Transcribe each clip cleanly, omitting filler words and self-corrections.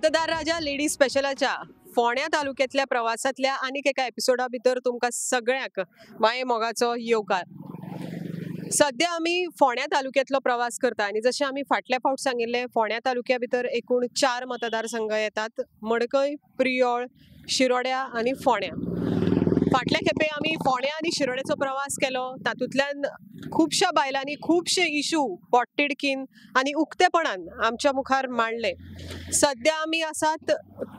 मतदार राजा लेडी स्पेशलाच्या फोंड्या तालुक्यातल्या प्रवासातल्या आनीक एका एपिसोडा भितर तुमकां सगळ्यांक माये मोगाचो येवकार। सध्या आमी फोंड्या तालुक्यातलो प्रवास करता आनी जशें आमी फाटल्या फावट सांगिल्लें फोंड्या तालुक्या भितर एकूण 4 मतदारसंघ येतात। मडकय, प्रियोळ, शिरोड्या आनी फोंड्या। फाटल्या खेपे आमी फोंड्या आनी शिरोड्याचो प्रवास केलो, तातूंतल्यान खुबश्या बायलांनी खुबशे इशू पोटतिडकीन आनी उक्तेपणान आमच्या मुखार मांडले। सध्या आमी आसात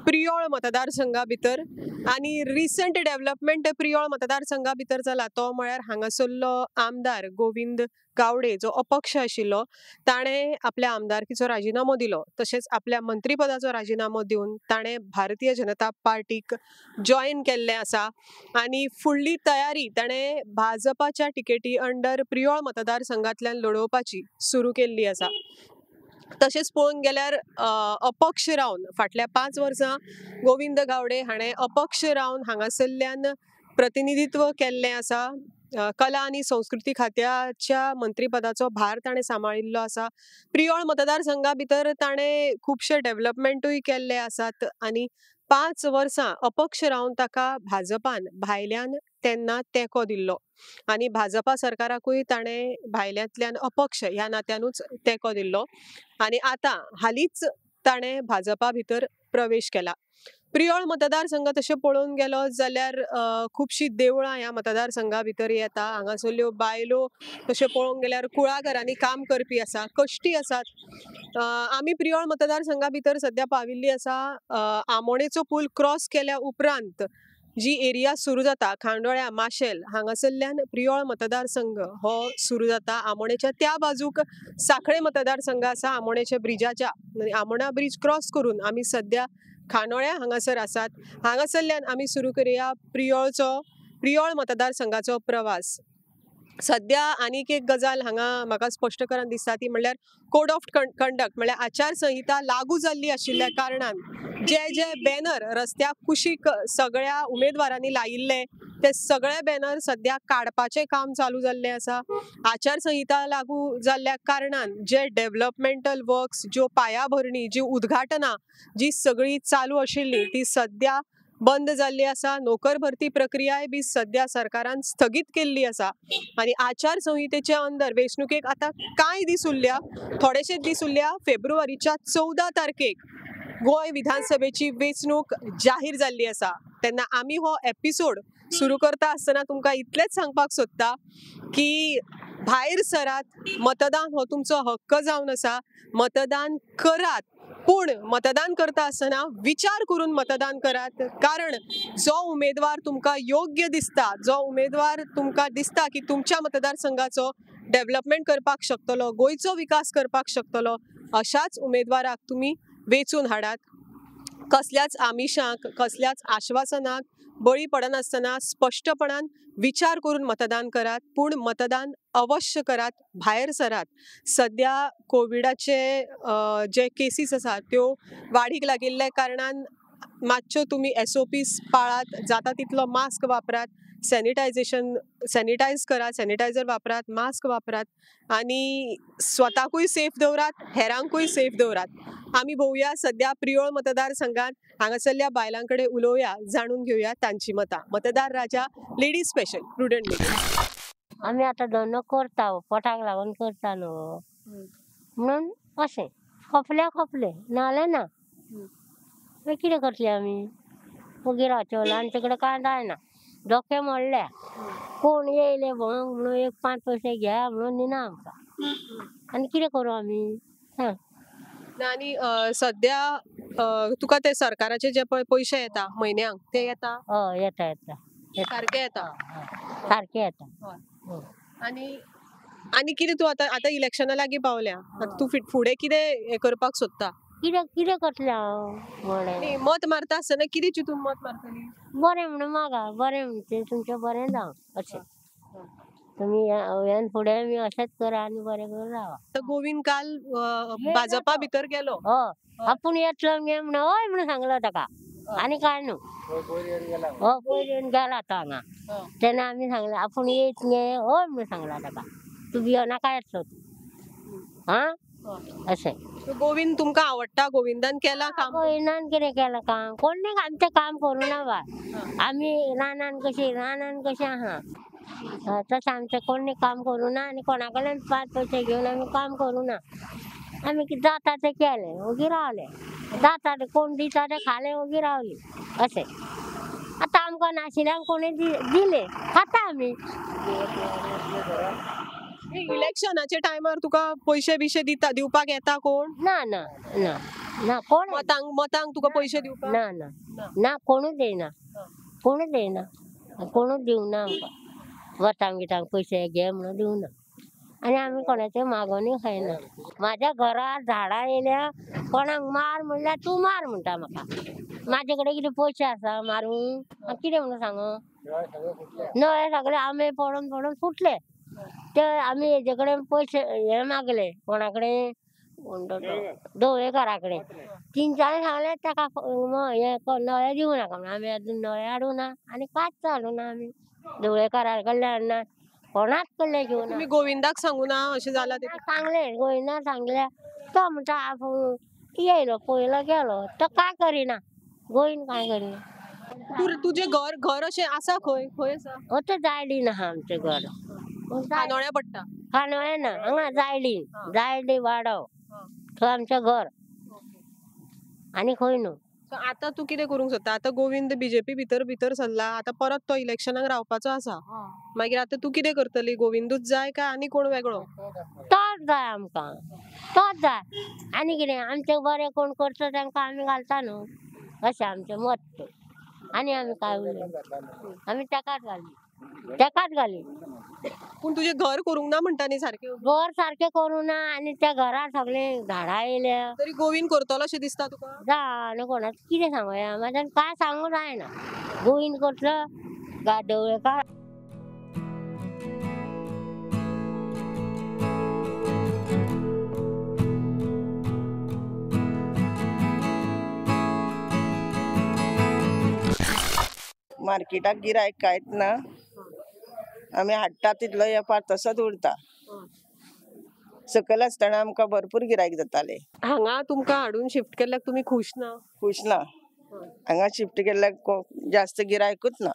प्रियोळ मतदारसंघा भितर आनी रिसंट डेव्हलपमेंट प्रियोळ मतदारसंघा भितर जाला तो म्हळ्यार हांगासरलो आमदार गोविंद गावडे जो अपक्ष आशिल्लो ताणें आपल्या आमदारकीचो राजिनामो दिलो। तशेंच आपल्या मंत्रीपदाचो राजिनामो दिवन ताणें भारतीय जनता पार्टीक जॉइन केल्लें आसा आनी फुडली तयारी ताणें भाजपाच्या टिकेटी अंडर प्रियोळ मतदारसंघांतल्यान लडोवपाची सुरू केल्ली आसा। तशेंच पळोवंक गेल्यार अपक्ष रावन फाटल्या 5 वर्सां गोविंद गावडे हाणें अपक्ष रावन हांगासरल्यान प्रतिनिधित्व केल्लें आसा। कला आनी संस्कृती खात्याच्या मंत्रीपदाचो भार ताणें सांबाळिल्लो आसा। प्रियोळ मतदारसंघा भितर ताणें खुबशे डेव्हलपमेंटूय केल्ले आसात आनी 5 वर्सां अपक्ष रावन ताका भाजपान भायल्यान तेन्ना तेंको दिल्लो आनी भाजपा सरकाराकूय ताणें भायल्यांतल्यान अपक्ष ह्या नात्यानूच तेंको दिल्लो आनी आतां हालींच ताणें भाजपा भितर प्रवेश केला। प्रियोळ मतदारसंघ तशें पळोवन गेलो जाल्यार खुबशीं देवळां ह्या मतदारसंघा भितर येता। हांगासरल्यो बायलो तशें पळोवंक गेल्यार कुळागरांनी काम करपी आसा, कश्टी आसात। आमी प्रियोळ मतदारसंघा भितर सध्या पाविल्ली आसा। आमोणेचो पूल क्रॉस केल्या उपरांत जी एरिया सुरू जाता खांडोळ्या माशेल हांगासरल्यान प्रियोळ मतदारसंघ हो सुरू जाता। आमोणेच्या त्या बाजूक साखळे मतदारसंघ आसा आमोणेच्या ब्रिजाच्या आमोणा ब्रिज क्रॉस करून आमी सध्या खांडोळ्या हांगासर आसात। हांगासरल्यान आमी सुरू करुया प्रियोळ मतदारसंघाचो प्रवास। सध्या आनीक एक गजाल हांगा म्हाका स्पश्टकरण दिसता ती म्हणल्यार कोड ऑफ कंडक्ट म्हणल्यार आचारसंहिता लागू जाल्ली आशिल्ल्या कारणान जे बॅनर रस्त्याक कुशीक सगळ्या उमेदवारांनी लायिल्ले ते सगळे बॅनर सध्या काडपाचें काम चालू जाल्लें आसा। आचारसंहिता लागू जाल्ल्या कारणान जे डेव्हलपमेंटल वर्क्स, ज्यो पायाभरणी, जी उद्घाटनां जी सगळी चालू आशिल्ली ती सध्या बंद जाल्ली आसा। नोकर भरती प्रक्रियाय बी सध्या सरकारान स्थगीत केल्ली आसा आनी आचारसंहितेचे अंदर वेंचणुकेक आतां कांय दीस उरल्या, थोडेशेच दीस उरल्या। फेब्रुवारीच्या 14 तारखेक गोंय विधानसभेची वेंचणूक जाहीर जाल्ली आसा। तेन्ना आमी हो एपिसोड सुरू करता आसतना तुमकां इतलेंच सांगपाक सोदता की भायर सरात, मतदान हो तुमचो हक्क जावन आसा, मतदान करात, पूण मतदान करता आसतना विचार करून मतदान करात। कारण जो उमेदवार तुमकां योग्य दिसता, जो उमेदवार तुमकां दिसता की तुमच्या मतदारसंघाचो डेव्हलपमेंट करपाक शकतलो, गोंयचो विकास करपाक शकतलो, अशाच उमेदवाराक तुमी वेंचून हाडात। कसल्याच आमिशांक, कसल्याच आश्वासनाक बळी पडनासतना स्पष्टपणान विचार करून मतदान करात, पूण मतदान अवश्य करात, भायर सरात। सध्या कोविडाचे जे केसीस आसात त्यो वाडीक लागिल्ल्या कारणान मातश्यो तुमी SOPs पाळात, जाता तितलो मास्क वापरात, सॅनिटायज करात, सॅनिटायझर वापरात, मास्क वापरात आनी स्वताकूय सेफ दवरात, हेरांकूय सेफ दवरात। आमी भोवया सध्या प्रियोळ मतदारसंघात हांगासरल्या बायलांकडे उलोवया, जाणून घेवया तांची मतां। मतदार राजा लेडी स्पेशल प्रुडंट लेडी। आमी आतां धंदो करता, पोटाक लागून करता न्हू म्हणून अशें खपले नाल्यार ना। मागीर कितें करतली आमी? मागीर रावचें आनी तिकडे कांय जायना, धोके मोडल्या। कोण येयले म्हणून एक 5 पयशे घ्या म्हणून दिना आमकां, आनी कितें करूं आमी सांग? आनी सध्या तुका ते सरकाराचे जे पयशे येता म्हयन्याक ते येता? हय येता सारके येता? सारके येता। आनी कितें तूं आतां इलेक्शना लागीं पावल्या, तूं फुडें कितें हें करपाक सोदता? कितें करतलें हांव? मत मारता आसतना कितें चिंतून मत मारतली? बरें म्हणून मागा, बरें म्हणचे तुमचें बरें जावं अशें। तुमी ह्यान फुडें आमी अशेंच करा आनी बरें करून रावा। तर गोविंद काल भाजपा भितर गेलो, आपूण येतलो गे म्हणून हय म्हणून सांगलो ताका, आनी काय न्हू। पयलीं गेला तो हांगा, तेन्ना आमी सांगलें आपूण येयत गे हय म्हणून सांगला ताका। तूं भियो नाका येतलो तूं, अशें गोविंद तुमकां आवडटा? गोविंदान केला काम? गोविंदान कितें केलां काम? कोण आमचें काम करूं ना बाय. आमी रानान कशी आहा तशें आमचें कोणी काम करूं ना आनी कोणा कडल्यान 5 पयशे घेवन आमी काम करूं ना. आमी कितें जाता तें केलें ओगी रावले. जाता तें कोण दिता तें खालें ओगी रावली अशें. आतां आमकां नाशिल्ल्यांक कोणी दिलें खाता आमी. इलेक्शनाच्या टायमार तुका पयशे बिशे दिवपाक येता कोण? ना ना ना ना कोण मतांक तुका पयशे दिवपाक? ना ना ना कोणूच देयना. कोणूच देयना. कोणूच दिवना आमकां. वतांक बितांक पयशे घे म्हणून दिवना. आनी आमी कोणाचें मागोनूय खायना. म्हाज्या घरार झाडां येयल्या कोणाक मार म्हणल्यार तूं मार म्हणटा म्हाका. म्हाजे कडेन कितें पयशे आसा मारूंक? कितें म्हणून सांगू? नळे सगळे आंबे पडून फुटले. ते आमी हेजे कडेन पयशे हे मागले कोणा कडेन ढवळेकारा कडेन. तिंच्यानी सांगलें ताका हे नळे दिवं नाका म्हणून. आमी आजून नळे हाडूं ना आनी कांच हाडूं ना आमी. ढवळेकारा कडल्यान हाडना कोणाच कडल्यान घेवना. तुम्ही गोविंदाक सांगू ना अशें जालां ते? सांगलें गोविंदाक सांगलें तो म्हणटा आपूण येयलो पयलो गेलो. तो कांय करिना. गोविंद कांय करिना. तुजें घर अशें आसा खंय? खंय आसा? होच जायडीन आहा आमचें घर. कानोळ्या पडटा? कानोळे ना हांगा जायडी वाडो थंय आमचें घर आनी खंय न्हू. आतां तूं कितें करूंक सोदता? आतां गोविंद बीजेपी भितर सरला. आतां परत तो इलेक्शनाक रावपाचो आसा. मागीर आतां तूं कितें करतली? गोविंदूच जाय काय आनी कोण वेगळो? तोच जाय आमकां. तोच जाय. आनी कितें आमचें बरें कोण करता तांकां आमी घालता न्हू. अशें आमचें मत. आनी आमी काय उरलें. आमी तेकाच घाली. पूण तुजें घर करूंक ना म्हणटा न्ही सारकें? घर सारकें करूं ना आनी त्या घरार सगळीं झाडां येयल्या. तरी गोविंद करतलो अशें दिसता तुका? आनी कोणाक कितें सांगया म्हाज्यान कांय सांगूं जायना. गोविंद करतलो काय ढवळेकार. मार्केटाक गिरायक कांयच ना. आमी हाडटा तितलो येपार तसोच उरता. सकयल आसतना आमकां भरपूर गिरायक जाताले. हांगा तुमकां हाडून शिफ्ट केल्ल्याक तुमी खूश ना? खुश ना. हांगा शिफ्ट केल्ल्याक जास्त गिरायकूच ना.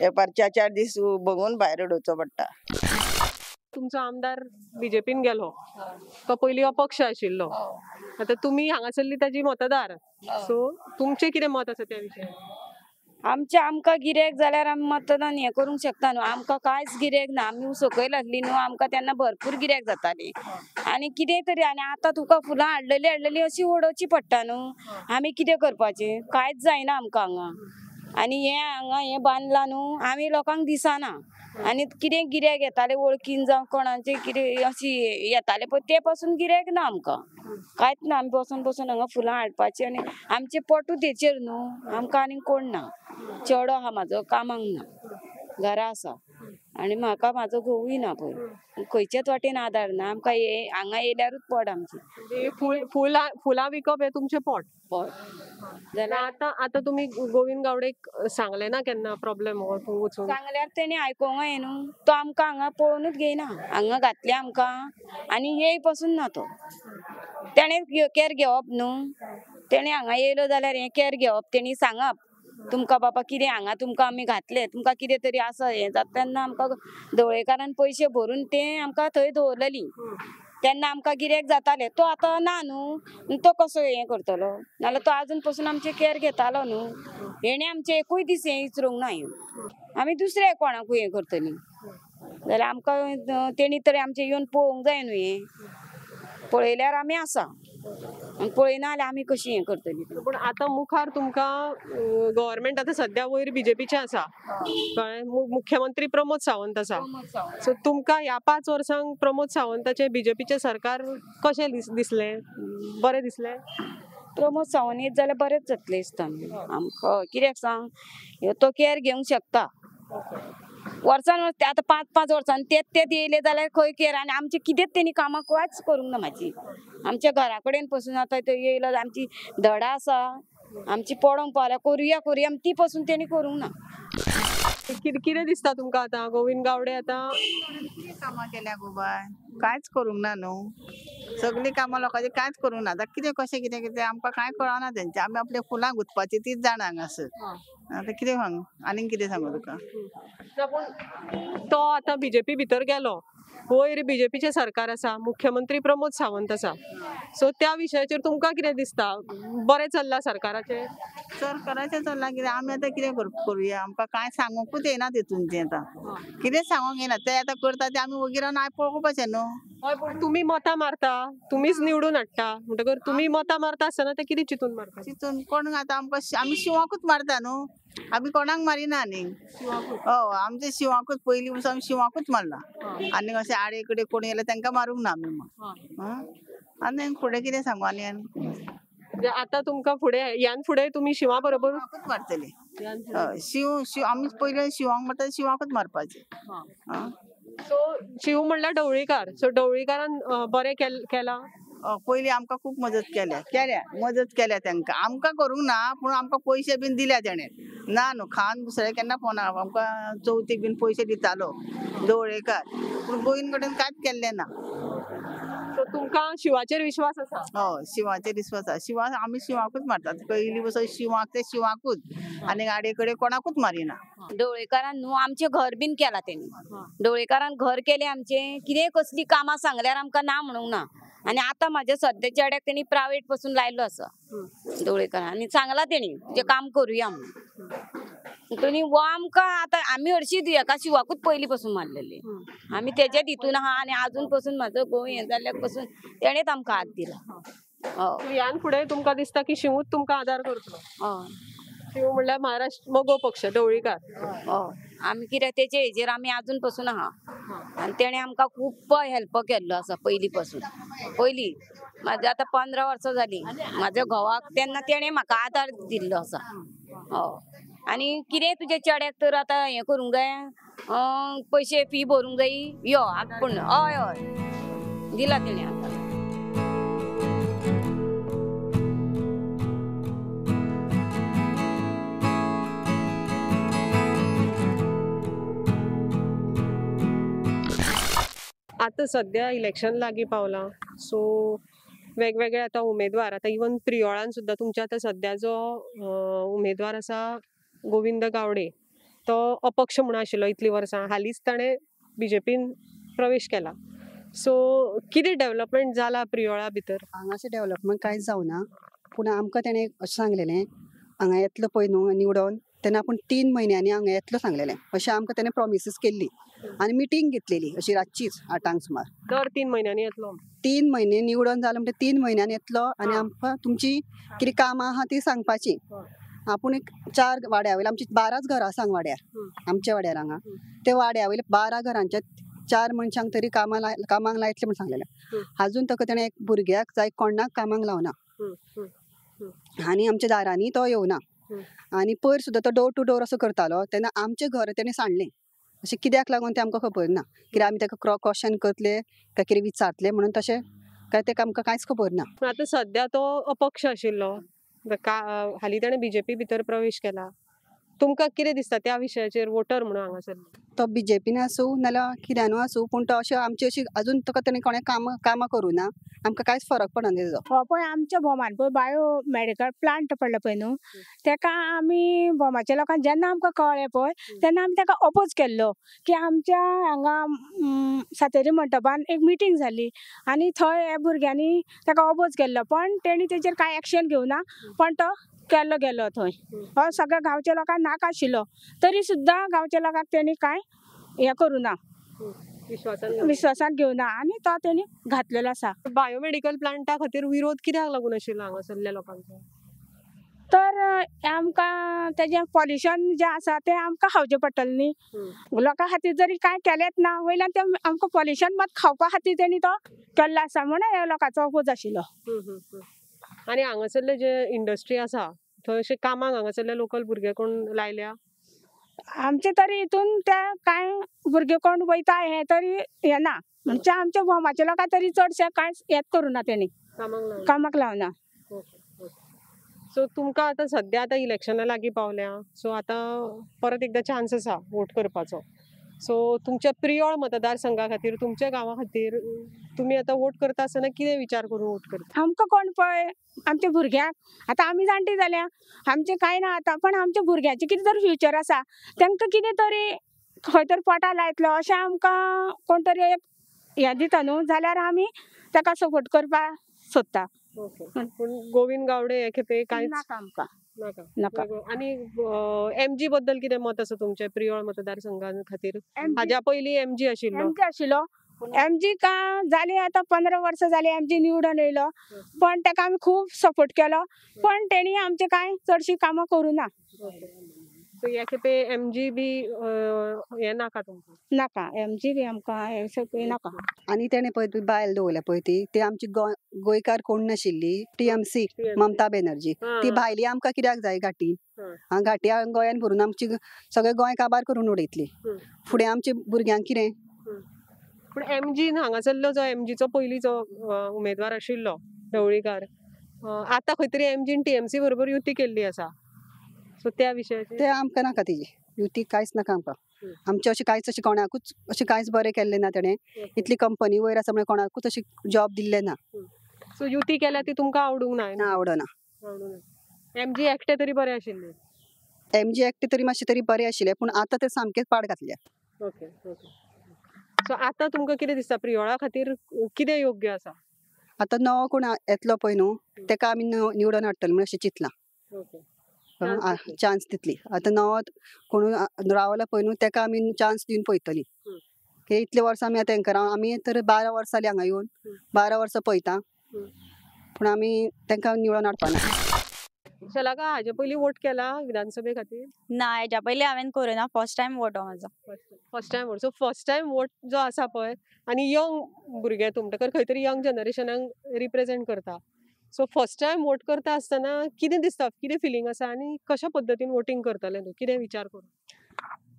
येपार 4 दीस बघून भायर उडोवचो पडटा. तुमचो आमदार बीजेपीन गेलो. तो पयलीं अपक्ष आशिल्लो. आतां तुमी हांगासरली ताजी मतदार. सो तुमचें कितें मत आसा त्या विशयार? आमकां गिरेक जाल्यार आमी मतदान हे करूंक शकता न्हू. आमकां कांयच गिरेक ना. आमी सकयल आसली न्हू. आमकां तेन्ना भरपूर गिरेक जाताली आनी कितें तरी. आनी आतां तुका फुलां हाडलेली अशी ओडोवची पडटा न्हू. आमी कितें करपाचें? कांयच जायना आमकां हांगा. आनी हांगा हें बांदलां न्हू. आमी लोकांक दिसना. आनी कितें गिरेक येताले वळखीन जावं कोणाचें कितें अशी येताले पळय ते पासून गिरेक ना आमकां. कांयच ना. आमी बसून हांगा फुलां हाडपाचीं आनी आमचें पोटूच हेचेर न्हू. आमकां आनीक कोण ना. चेडो आहा म्हाजो कामाक ना. घरा आसा आनी म्हाका म्हाजो घोवूय ना पळय. खंयचेच वाटेन आदार ना आमकां. हांगा येयल्यारूच पोट आमचें. फुलां विकप हें तुमचें पोट? जाल्यार आतां तुमी गोविंद गावडेक सांगलें ना केन्ना प्रॉब्लेम हो थंय वचून? सांगल्यार तेणी आयकोंक जाय न्हू. तो आमकां हांगा पळोवनूच घेयना. हांगा घातलें आमकां आनी येय पासून ना तो. तेणें केअर घेवप न्हू. तेणी हांगा येयलो जाल्यार हें केअर घेवप. तेणी सांगप तुमकां बाबा कितें हांगा तुमकां आमी घातलें. तुमकां कितें तरी आसा हें जाता तेन्ना आमकां ढवळेकारान पयशे भरून तें आमकां थंय दवरलेलीं. तेन्ना आमकां गिरेक जातालें. तो आतां ना न्हू. तो कसो हें करतलो? नाल्यार तो आजून पासून आमचें केअर घेतालो न्हू. हेणें आमचें एकूय दीस हें विचारूंक ना ह्यो. आमी दुसऱ्या कोणाकूय हें करतलीं जाल्यार आमकां तेणी तरी आमचें येवन पळोवंक जाय न्हू. हें पळयल्यार आमी आसा आनी पळयना जाल्यार आमी कशीं हें करतलीं? पूण आतां मुखार तुमकां गव्हर्मेंट आतां सद्या वयर बीजेपीचें आसा कळ्ळें. मुख्यमंत्री प्रमोद सावंत आसा. सो तुमकां ह्या 5 वर्सांक प्रमोद सावंताचें बीजेपीचें सरकार कशें दिसलें? बरें दिसलें? प्रमोद सावंत येत जाल्यार बरेंच जातलें दिसता आमकां. कित्याक सांग तो केअर घेवंक शकता. वर्सान वर्स आतां 5-5 वर्सांनी तेच येयले जाल्यार खंय केअर. आनी आमचें कितेंच तेणी कामां कांयच करूंक ना म्हाजी. आमच्या घरा कडेन पासून आतां तो येयलो आमची धडा आसा. आमची पडोंक पावल्या करुया ती पासून तेणी करूंक ना. कितें दिसता तुमकां आतां गोविंद गावडे आतां किती कामां केल्या गो बाय कांयच करूंक ना न्हू सगळीं कामां लोकांची कांयच करूंक ना आतां कितें कशें कितें कितें आमकां कांय कळना तेंचें आमी आपल्या फुलां गुंतपाची तीच जाणा हांगासर आतां कितें सांगू आनीक कितें सांगू तुका ना पूण तो आतां बीजेपी भितर गेलो वयर बीजेपीचे सरकार आसा मुख्यमंत्री प्रमोद सावंत आसा सो त्या विशयाचेर तुमकां कितें दिसता बरें चल्लां सरकाराचें सरकाराचें चल्लां कितें आमी आतां कितें करुया आमकां कांय सांगूंकूच येना तितूनचें आतां कितें सांगूंक येना ते आतां करता ते आमी वगीर रावन पळोवपाचें न्हू हय पूण तुमी मतां मारता तुमीच निवडून हाडटा म्हणटकर तुमी मतां मारता आसतना ते कितें चिंतून मारता तितून कोण आतां आमकां आमी शिवांकूच मारता न्हू आमी कोणाक मारिना न्ही हय आमचे शिवांकूच पयलीं पासून आमी शिवांकूच मारला आनी अशें आडे कडे कोण येयले तांकां मारूंक ना आमी आनी फुडें कितें सांगू आनी म्हणजे आतां तुमकां फुडें ह्यान फुडें तुमी शिवा बरोबर शिवांकूच मारतली हय शिव आमी पयलीं शिवांक मारता शिवांकूच मारपाचें सो शिव म्हणल्यार ढवळीकार सो ढवळीकारान बरें केलां पयलीं आमकां खूब मदत मदत केल्या तांकां आमकां करूंक ना पूण आमकां पयशे बीन दिल्या तेणें ना न्हू खावन दुसरें केन्ना पोवना आमकां चवथीक बीन पयशे दितालो ढवळेकार पूण गोंयन कडेन कांयच केल्लें ना सो तुमकां शिवाचेर विश्वास आसा हय शिवाचेर विश्वास आसा शिवा आमी शिवाकूच मारतात पयलीं पासून शिवाक ते शिवाकूच आनी आडे कडे कोणाकूच मारिना ढवळेकारान न्हू आमचें घर बीन केलां तेणी ढवळेकारान घर केलें आमचें कितें कसली कामां सांगल्यार आमकां ना म्हणूंक ना आनी आतां म्हाज्या सद्याच्या चेड्याक तेणी प्रायवेट पासून लायलो आसा ढवळेकारान आनी सांगला तेणी तुजें काम करुया म्हणून तेणी वो आमकां आतां आमी हरशीं हेका शिवाकूच पयलीं पासून मारलेली आमी तेजेच हितून आहा आनी आजून पासून म्हाजो घोव हें जाल्ल्या पासून तेणेच आमकां हात दिला हय ह्यान फुडें तुमकां दिसता की शिवूच तुमकां आदार करतलो हय शिव म्हणल्यार महाराष्ट्र मोगो पक्ष ढवळीकार हय आमी कित्याक तेचे हेजेर आमी आजून पासून आहा आनी तेणे आमकां खूब हेल्प केल्लो आसा पयलीं पासून पयलीं म्हाजी आतां 15 वर्सां जालीं म्हाज्या घोवाक तेन्ना तेणे म्हाका आदार दिल्लो आसा हय आनी कितें तुज्या चेड्याक तर आतां हें करूंक जाय पयशे फी भरूंक जायी यो पूण हय हय दिला तेणे आतां आतां सध्या इलेक्शन लागीं पावलां सो वेगवेगळे आतां उमेदवार आतां इवन प्रियोळान सुद्दां तुमच्या आतां सध्या जो उमेदवार आसा गोविंद गावडे तो अपक्ष म्हणून आशिल्लो इतलीं वर्सां हालींच ताणें बीजेपीन प्रवेश केला सो कितें डेव्हलपमेंट जाला प्रियोळा भितर हांगासर डेव्हलपमेंट कांयच जावना पूण आमकां तेणें अशें सांगलेलें हांगा येतलो पळय न्हू निवडून तेन्ना आपूण 3 म्हयन्यांनी हांगा येतलो सांगलेलें अशें आमकां तेणें प्रॉमिसीस केल्ली आनी मिटींग घेतलेली अशी रातचीच 8 सुमार दर 3 म्हयन्यांनी येतलो 3 म्हयने निवडून जालो म्हणटा 3 म्हयन्यांनी येतलो आनी आमकां तुमची कितें कामां आहा ती सांगपाची आपूण एक 4 वाड्या वयले आमची 12च घरां सांग वाड्यार आमच्या वाड्यार हांगा ते वाड्या वयले 12 घरांच्या 4 मनशांक तरी कामांक लायतले म्हण सांगलेलें अजून ताका तेणें एक भुरग्याक जाय कोणाक कामांक लावना आनी आमच्या दारांनी तो येवना आनी पयर सुद्दां तो डोर टू डोर असो करतालो तेन्ना आमचें घर तेणें सांडलें अशें कित्याक लागून तें आमकां खबर ना कित्याक आमी ताका क्वेश्चन करतले काय कितें विचारतले म्हणून तशें काय तेका आमकां कांयच खबर ना पूण आतां सध्या तो अपक्ष आशिल्लो हालीं ताणें बीजेपी भितर प्रवेश केला तुमकां कितें दिसता त्या विशयाचेर वोटर म्हणून हांगासर तो बीजेपीन आसूं नाल्यार कित्यानूय आसूं पूण तो अशें आमची अशी अजून ताका तेणें कोणें कामां करूं ना आमकां कांयच फरक पडना तेजो हो पळय आमच्या भोमान पळय बायो मेडिकल प्लांट पडला पळय न्हू तेका आमी भोमाच्या लोकांक जेन्ना आमकां कळ्ळें पळय तेन्ना आमी तेका अपोज केल्लो की आमच्या हांगा सातेरी मंडपान एक मिटींग जाली आनी थंय ह्या भुरग्यांनी तेका अपोज केल्लो पण तेणी तेजेर कांय एक्शन घेवना पण तो केल्लो गेलो थंय हो सगळ्या गांवच्या लोकांक नाक आशिल्लो तरी सुद्दां गांवच्या लोकांक तेणी कांय हें करूं ना विश्वासान घेवना आनी तो तेणी घातलेलो आसा बायोमेडिकल प्लांटा खातीर विरोध कित्याक लागून आशिल्लो हांगासरल्या लोकांचो तर आमकां तेजें पॉल्युशन जें आसा तें आमकां खावचें पडटलें न्ही लोकां खातीर जरी कांय केलेंच ना वयल्यान तें आमकां पॉल्युशन मात खावपा खातीर तेणी तो केल्लो आसा म्हणून ह्या लोकांचो अपोज आशिल्लो आनी हांगासरले जे इंडस्ट्री आसा थंय अशें कामाक हांगासरले लोकल भुरगे कोण लायल्या आमचे तरी हितून ते कांय भुरगे कोण वयता हे तरी हे ना म्हणजे आमच्या भोमाच्या लोकांक तरी चडशे कांय हेच करूं ना तेणी कामाक लावना सो तुमकां आतां सध्या आतां इलेक्शनां लागीं पावल्या, सो आतां परत एकदा चान्स आसा वोट करपाचो. सो तुमच्या प्रियोळ मतदारसंघा खातीर, तुमच्या गांवा खातीर तुमी आतां वोट करता आसतना कितें विचार करून वोट करता? आमकां कोण पळय आमच्या भुरग्यांक आतां आमी जाणटी जाल्या, आमचें कांय ना आतां, पण आमच्या भुरग्यांचें कितें तरी फ्युचर आसा, तांकां कितें तरी खंय तरी पोटा लायतलो अशें आमकां कोण तरी एक हें दिता न्हू, जाल्यार आमी ताका सपोर्ट करपाक सोदता. पूण गोविंद गावडे हे खेपे कांयच नाका आमकां नाका. नाका. आनी एमजी बद्दल कितें मत आसा तुमचें प्रियोळ मतदारसंघा खातीर? हाज्या पयलीं एमजी आशिल्लो. एमजी आशिल्लो, एमजी का जाली आतां 15 वर्सां जाली एमजी निवडून येयलो, पण ताका आमी खूब सपोर्ट केलो, पण तेणी आमचे कांय चडशीं कामां करूं ना. सो ह्या खेपे एमजी बी हें नाका तुमकां? नाका एमजी बी आमकां हे सगळें नाका. आणि तेणे पळय ती बायल दवरल्या पळय ती आमची गोंयकार कोण नाशिल्ली, TMC ममता बॅनर्जी. ती भायली आमकां कित्याक जाय घाटी? घाटी गोंयान भरून आमची सगळें गोंय काबार करून उडयतली. फुडें आमच्या भुरग्यांक कितें? पूण एमजीन हांगासरलो जो एमजीचो पयलींचो उमेदवार आशिल्लो ढवळीकार, आतां खंय तरी एमजीन TMC बरोबर युती केल्ली आसा. सो त्या विशयाचेर ते आमकां नाका तेजी युती, कांयच नाका आमकां. आमचे अशें कांयच अशें कोणाकूच अशें कांयच बरें केल्लें ना तेणें. इतली कंपनी वयर आसा म्हळ्यार कोणाकूच अशी जॉब दिल्ले ना. सो युती केल्या ती तुमकां आवडूंक ना? ना आवडना. एमजी एकटे तरी बरें आशिल्ले. एमजी एकटे तरी मातशें तरी बरें आशिल्लें, पूण आतां ते सामकेंच पाड घातल्या. ओके. सो आतां तुमकां कितें दिसता प्रियोळा खातीर कितें योग्य आसा? आतां नवो कोण येतलो पळय न्हू, ताका आमी निवडून हाडटले म्हण अशें चिंतलां. चान्स दितली. आतां नवो कोण रावला पळय न्हू, ताका आमी चान्स दिवन पळयतली. इतले वर्सां आमी आतां हांकां रावन आमी तर 12 वर्सां जालीं हांगा येवन, 12 वर्सां पळयता, पूण आमी तांकां निवडून हाडपाना. शलाका हाजे पयलीं वोट केला विधानसभे खातीर? ना, हेच्या पयलीं हांवें करुना, फर्स्ट टायम वोट हो म्हाजो. First time vote. So first time vote जो आसा पळय, आनी यंग भुरगे तुमकां खंय तरी यंग जनरेशनाक रिप्रेझेंट करता. सो फर्स्ट टायम वोट करता आसतना कितें दिसता, कितें फिलींग आसा आनी कशा पद्दतीन वोटींग करतले तूं? कितें विचार करून?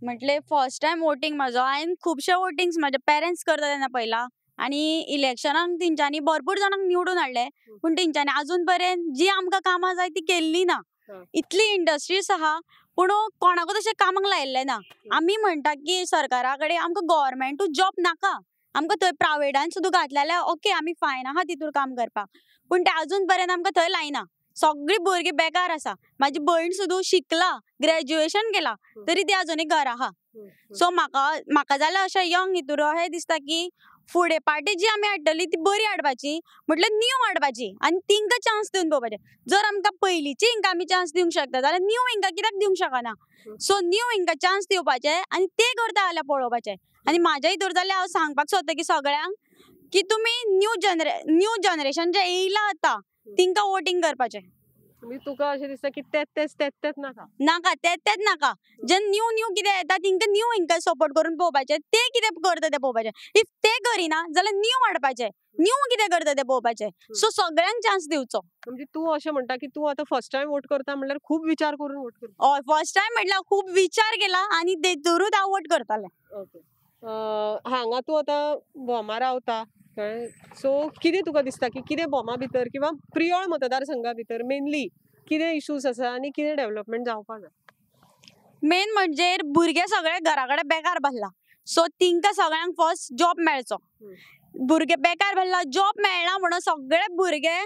म्हटले फर्स्ट टायम वोटींग म्हाजो. हांवें खुबशे वोटिंग्स म्हाजे पेरंट्स करता तेन्ना पयला, आनी इलेक्शनाक तेंच्यांनी भरपूर जाणांक निवडून हाडले, पूण तेंच्यांनी आजून पर्यंत जी आमकां कामां जाय ती केल्ली ना. इतली इंडस्ट्रीज आहा, पूण कोणाकूच अशें कामाक लायिल्लें ना. आमी म्हणटा की सरकारा कडेन आमकां गव्हर्मेंटूच जॉब नाका, आमकां थंय प्रायवेटान सुद्दां घातलें जाल्यार ओके आमी फायन आहा तितूर काम करपाक, पूण ते आजून पर्यंत आमकां थंय लायना. सगळीं भुरगीं बेकार आसा. म्हाजी भयण सुद्दां शिकला, ग्रॅज्युएशन केला, तरी ती आजुनूय घरा आहा. सो म्हाका जाल्यार अशें यंग हितूर अशें दिसता की फुडें पार्टी जी आमी हाडटली ती बरी हाडपाची, म्हटल्यार न्यू हाडपाची आनी तिंका चान्स दिवन पळोवपाचें. जर आमकां पयलींची हिंकां आमी चान्स दिवंक शकता जाल्यार न्यू हिंकां कित्याक दिवंक शकना? सो न्यू हिंकां चान्स दिवपाचे आनी ते करता जाल्यार पळोवपाचें. आनी म्हाज्या हितूर जाल्यार हांव सांगपाक सोदता की सगळ्यांक की तुमी न्यू जनरेशन जे येयला आतां तिंका वोटींग करपाचें. तुका अशें दिसता की तेच नाका? नाका, तेच नाका. जे न्यू कितें येता तिंका न्यू हिंकां सपोर्ट करून पळोवपाचें, ते कितें करता तें पळोवपाचें. इफ ते करिना जाल्यार न्यू हाडपाचें, न्यू कितें करता तें पळोवपाचें. सो सगळ्यांक चान्स दिवचो. म्हणजे तूं अशें म्हणटा की तूं आतां फर्स्ट टायम वोट करता म्हणल्यार खूब विचार करून वोट करता? हय, फर्स्ट टायम म्हटल्यार खूब विचार केला आनी तेतूरूच हांव वोट करतलें. ओके. हांगा तूं आतां बोमा रावता कळ्ळें. सो कितें तुका दिसता की कितें बोमा भितर किंवा प्रियोळ मतदारसंघा भितर मेनली कितें इश्यूज आसा आनी कितें डेव्हलपमेंट जावपाक जाय? मेन म्हणजे भुरगे सगळे घरा कडेन बेकार बसला, सो तिंका सगळ्यांक फर्स्ट जॉब मेळचो. भुरगे बेकार बसला, जॉब मेळना म्हणून सगळे भुरगे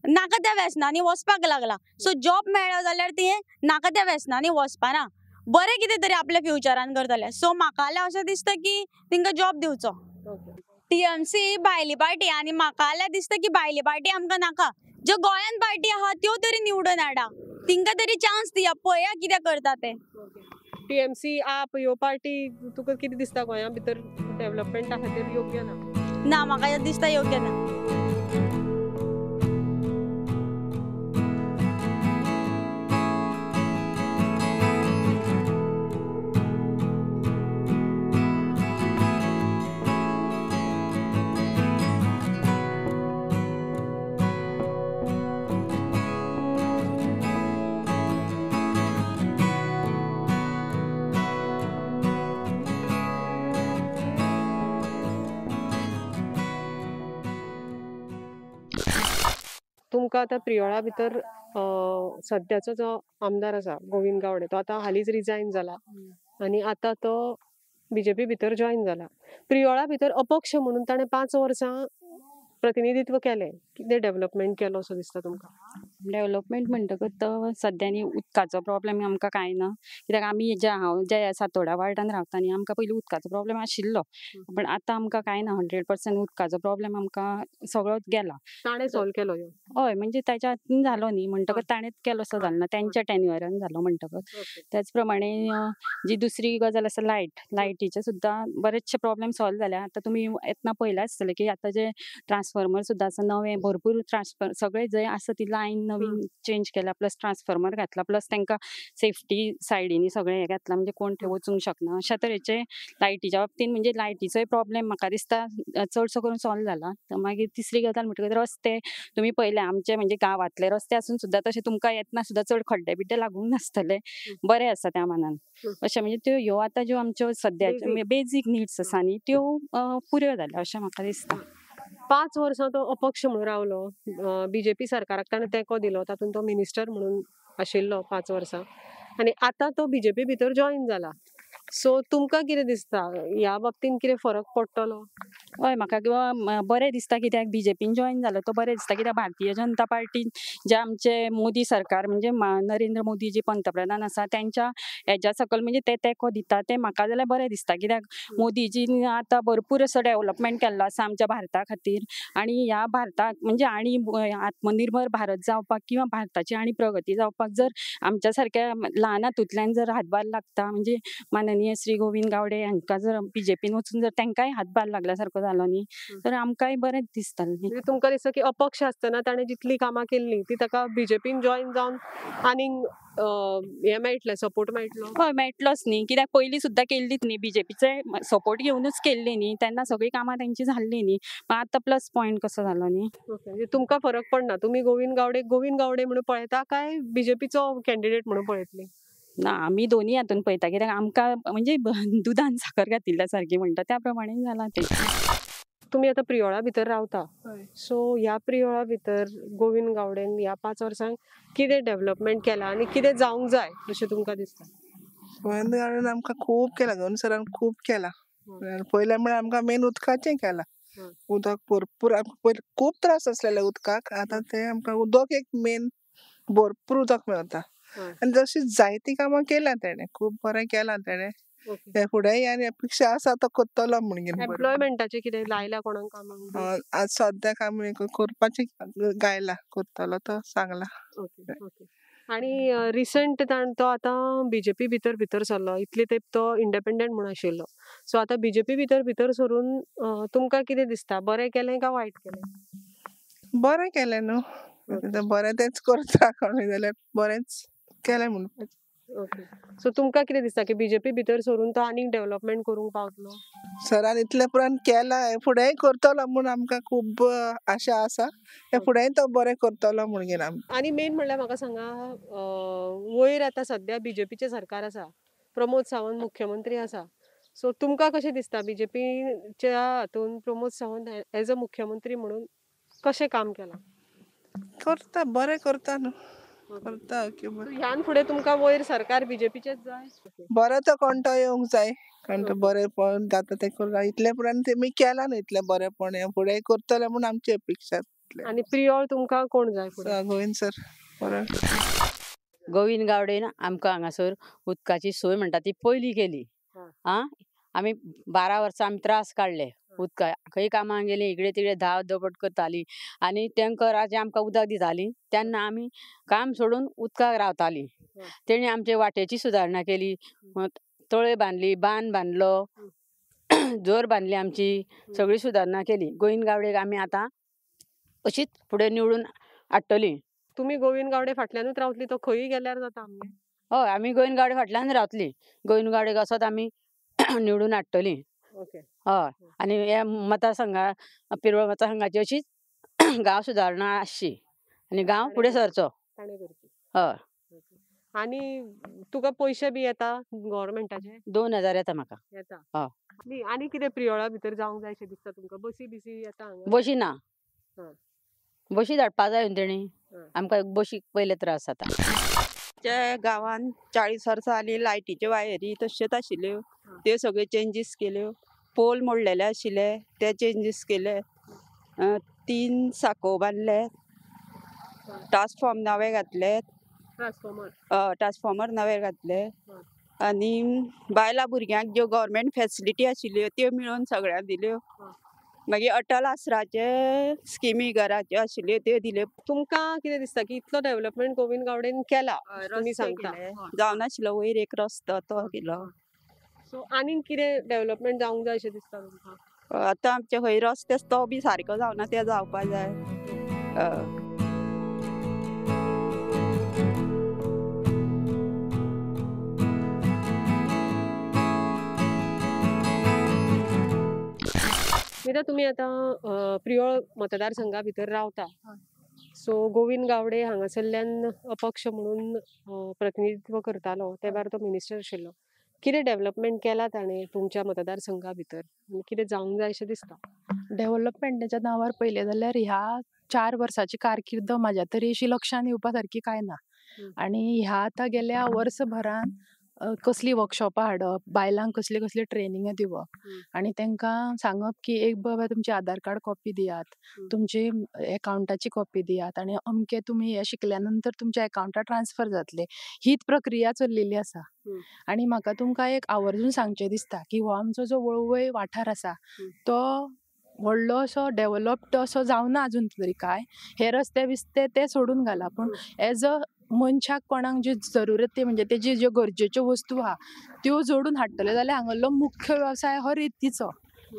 नाका त्या व्यसनांनी वचपाक लागला. सो जॉब मेळ्ळो जाल्यार ते नाका त्या व्यसनांनी वचपाना, बरें कितें तरी आपल्या फ्युचरान करतले. सो म्हाका जाल्यार अशें दिसता की तिंका जॉब दिवचो. TMC भायली पार्टी आनी म्हाका जाल्यार दिसता की भायली पार्टी आमकां नाका. ज्यो गोंयान पार्टी आहा त्यो तरी निवडून हाडा, तिंका तरी चान्स दिया, पळया कितें करता ते. TMC आप ह्यो पार्टी तुका कितें दिसता गोंया भितर डेव्हलपमेंटा खातीर योग्य ना? ना, म्हाका दिसता योग्य ना. तुमकां आतां प्रियोळा भितर सद्याचो जो आमदार आसा गोविंद गावडे तो आतां हालींच रिजायन जाला आनी आतां तो बीजेपी भितर जॉयन जाला. प्रियोळा भितर अपक्ष म्हणून ताणें 5 वर्सां प्रतिनिधित्व केलें. कितें डेव्हलपमेंट केलो असो दिसता तुमकां? डेव्हलपमेंट म्हणटकच तो सद्यांनी उदकाचो प्रॉब्लेम आमकां कांय ना. कित्याक आमी हांव ज्या सातोडा वार्डान रावता न्ही आमकां पयलीं उदकाचो प्रॉब्लेम आशिल्लो. पण आतां आमकां कांय ना 100% उदकाचो प्रॉब्लेम आमकां सगळोच गेला. ताणें सॉल्व केलो ह्यो. हय म्हणजे ताच्या हातीन जालो न्ही म्हणटकच ताणेंच केलो असो जालो ना तेंच्या टेन्युअरान जालो म्हणटकच. त्याच प्रमाणे जी दुसरी गजाल आसा लायटीचे सुद्दां बरेचशे प्रॉब्लेम सॉल्व जाल्या. आतां तुमी येतना पळयलां आसतलें की आतां जे ट्रान्सफॉर्मर सुद्दां आसा नवे भरपूर सगळे जंय आसा ती लायन नवीन चेंज केल्या प्लस ट्रान्सफॉर्मर घातला प्लस तांकां सेफ्टी सायडीनी सगळें हें घातलां म्हणजे कोण थंय वचूंक शकना. अशा तरेचे लायटीच्या बाबतीन म्हणजे लायटीचोय प्रॉब्लेम म्हाका दिसता चडसो करून सॉल्व जाला. मागीर तिसरी गजाल म्हणटकच रस्ते तुमी पळयले आमचे म्हणजे गांवांतले रस्ते आसून सुद्दां तशें तुमकां येतना सुद्दां चड खड्डे बिड्डे लागूंक नासतले. बरे आसा त्या मानान. अशें म्हणजे त्यो ह्यो आतां ज्यो आमच्यो सद्याच्यो बेजीक निड्स आसा न्ही त्यो पुऱ्यो जाल्या अशें म्हाका दिसता. 5 वर्सां तो अपक्ष म्हणून रावलो. बीजेपी सरकाराक ताणें तेंको दिलो. तातूंत तो मिनिस्टर म्हणून आशिल्लो 5 वर्सां आनी आतां तो बीजेपी भितर जॉयन जाला. सो तुमकां कितें दिसता ह्या बाबतीन कितें फरक पडटलो? हय म्हाका बरें दिसता कित्याक बीजेपीन जॉयन जालो तो बरें दिसता कित्याक भारतीय जनता पार्टीन जे आमचे मोदी सरकार म्हणजे नरेंद्र मोदी जे पंतप्रधान आसा त्यांच्या हेच्या सकल म्हणजे ते तेंको दिता तें म्हाका जाल्यार बरें दिसता. कित्याक मोदीजीन आतां भरपूर असो डेव्हलपमेंट केल्लो आसा आमच्या भारता खातीर आनी ह्या भारताक म्हणजे आनी आत्मनिर्भर भारत जावपाक किंवा भारताची आनी प्रगती जावपाक जर आमच्या सारक्या ल्हान हातूंतल्यान जर हातभार लागता म्हणजे माननीय श्री गोविंद गावडे हांकां जर बीजेपीन वचून जर तांकांय हातभार लागल्या सारको जालो न्ही तर आमकांय बरेंच दिसतलें. म्हणजे तुमकां दिसता की अपक्ष आसतना ताणें जितली कामां केल्ली ती ताका बीजेपीन जॉयन जावन आनीक हें मेळटलें सपोर्ट मेळटलो? हय मेळटलोच न्ही कित्याक पयलीं सुद्दां केल्लीच न्ही बीजेपीचे सपोर्ट घेवनूच केल्ली न्ही तेन्ना सगळीं कामां तेंची जाल्ली न्ही. आतां प्लस पॉयंट कसो जालो न्ही. ओके म्हणजे तुमकां फरक पडना. तुमी गोविंद गावडे म्हणून पळयता काय बीजेपीचो कॅन्डिडेट म्हणून पळयतली? ना आमी दोनी हातून पळयता कित्याक आमकां म्हणजे दुदान साखर घातिल्ल्या सारकी म्हणटा त्या प्रमाणे जाला तें. तुमी आतां प्रियोळा भितर रावता. सो ह्या प्रियोळा भितर गोविंद गावडेन ह्या 5 वर्सांक कितें डेव्हलपमेंट केला आनी कितें जावंक जाय अशें तुमकां दिसता? गोविंद गावडेन आमकां खूब केला. गोविंद सरान खूब केला. पयलें म्हळ्यार आमकां मेन उदकाचें केलां. उदक भरपूर पयलीं खूब त्रास आसलेले उदकाक. आतां ते आमकां उदक एक मेन भरपूर उदक मेळटा. आनी जशी जायतीं कामां केल्या तेणें खूब बरें केलां तेणें. ते फुडेंय आनी अपेक्षा आसा तो करतलो म्हणून. एम्प्लॉयमेंटाचें कितें लायल्या कोणाक कामाक? आज सद्याक आमी करपाचें गायला करतलो तो सांगला. Okay okay. आनी रिसंट तो आतां बीजेपी भितर सरलो. इतले तेंप तो इंडिपेंडंट म्हणून आशिल्लो. सो आतां बीजेपी भितर सरून तुमकां कितें दिसता बरें केलें काय वायट केलें? बरें केलें न्हू. बरें तेंच करता कोणूय जाल्यार बरेंच केलें म्हणपाचें. ओके. सो तुमकां कितें दिसता की बीजेपी भितर सरून तो आनीक डेव्हलपमेंट करूंक पावतलो? सरान इतले पुरान केला फुडेंय करतलो म्हूण आमकां खूब आशा आसा. हे फुडेंय तो बरें करतलो म्हूण घेवन आमी. आनी मेन म्हणल्यार म्हाका सांगा वयर आतां सद्या बीजेपीचें सरकार आसा. प्रमोद सावंत मुख्यमंत्री आसा. सो तुमकां कशें दिसता बीजेपीच्या हातून प्रमोद सावंत एज अ मुख्यमंत्री म्हणून कशें काम केलां? करता बरें करता न्हू. करता ह्यान फुडें तुमकां वयर सरकार बीजेपीचेच जाय? बरो तो कोणतो येवंक जाय. कोणतो बरेंपण जाता तें करता. इतले पुरान तेमी केलां न्हू इतलें बरेंपण हे फुडेंय करतले म्हूण आमची अपेक्षा. आनी प्रियोळ तुमकां कोण जाय फुडें? गोविंद सर बरें. गोविंद गावडेन आमकां हांगासर उदकाची सोय म्हणटा ती पयलीं केली. आमी 12 वर्सां आमी त्रास काडले उदका. खंय कामाक गेलीं इकडे तिकडे धांव धपट करतालीं आनी टँकर जे आमकां उदक दितालीं तेन्ना आमी काम सोडून उदकाक रावतालीं. तेणी आमचे वाटेची सुदारणा केली. तळय बांदली बांद बांदलो जोर बांदली आमची सगळी सुदारणा केली. गोविंद गावडेक आमी आतां अशीच फुडें निवडून हाडटलीं. तुमी गोविंद गावडे फाटल्यानूच रावतली तो खंयी गेल्यार जाता आमगे? हय आमी गोविंद गावडे फाटल्यान रावतलीं. गोविंद गावडेक असोच आमी निवडून हाडटलीं. ओके. हय आनी हे पिरवळ मतदारसंघाची अशीच गांव सुदारणा आसची आनी गांव फुडें सरचो. हय. आनी तुका पयशे बी येता गव्हर्मेंटाचे? 2000 येता म्हाका. येता. हय. आनी कितें प्रियोळा भितर जावंक जाय अशें दिसता तुमकां? बसी बिसी येता हांगा? बशी ना. बशी धाडपा जाय न्हू तेणी आमकां बशीक पयले त्रास जाता. आमच्या गांवांत 40 वर्सां जालीं लायटीच्यो वायरी तश्योच आशिल्ल्यो त्यो सगळ्यो चेंजीस केल्यो. पोल मोडलेले आशिल्ले ते चेंजीस केले. 3 साको बांदले. ट्रान्सफॉर्म नवे घातले. ट्रान्सफॉर्मर नवे घातले. आनी बायलां भुरग्यांक ज्यो गव्हर्मेंट फॅसिलिटी आशिल्ल्यो त्यो मेळोवन सगळ्यांक दिल्यो. मागीर अटल आसराचे स्किमी घराच्यो आशिल्ल्यो त्यो दिल्यो. तुमकां कितें दिसता की इतलो डेव्हलपमेंट गोविंद गावडेन केला तुम्ही रस्ते सांगता केले. जावन आशिल्लो वयर एक रस्तो तो केलो. सो आनीक कितें डेव्हलपमेंट जावंक जाय अशें दिसता तुमकां? आतां आमचे खंय रस्ते तो बी सारको जावना ते जावपा जाय. मिता तुम्ही आता प्रियोळ मतदारसंघा भितर रावता. सो गोविंद गावडे हांगासरल्यान अपक्ष म्हणून प्रतिनिधित्व करतालो ते भायर तो मिनिस्टर आशिल्लो. कितें डेव्हलपमेंट केला ताणें तुमच्या मतदारसंघा भितर आनी कितें जावंक जाय अशें दिसता? डेव्हलपमेंटाच्या नांवार पयलें जाल्यार ह्या 4 वर्साची कारकीर्द म्हाज्या तरी अशी लक्षांत येवपा सारकी कांय ना. आनी ह्या आतां गेल्या वर्सभरान कसली वर्कशॉपां हाडप, बायलांक कसली कसली ट्रेनिंगां दिवप आनी तांकां सांगप की एक बाबा तुमचे आधार कार्ड कॉपी दियात, तुमची अकाउंटाची कॉपी दियात आनी अमके तुमी हे शिकल्या नंतर तुमच्या अकाउंटार ट्रान्सफर जातले. हीच प्रक्रिया चल्लेली आसा. आनी म्हाका तुमकां एक आवर्जून सांगचें दिसता की हो आमचो जो वळवय वाठार आसा तो व्हडलो असो डेव्हलप्ड असो जावना अजून तरी काय. हे रस्ते बिस्ते ते सोडून घाला पूण एज अ मनशाक कोणाक ज्यो जरुरती म्हणजे तेजी ज्यो गरजेच्यो वस्तू आहा त्यो जोडून हाडटले जाल्यार हांगलो मुख्य व्यवसाय हो रेतीचो,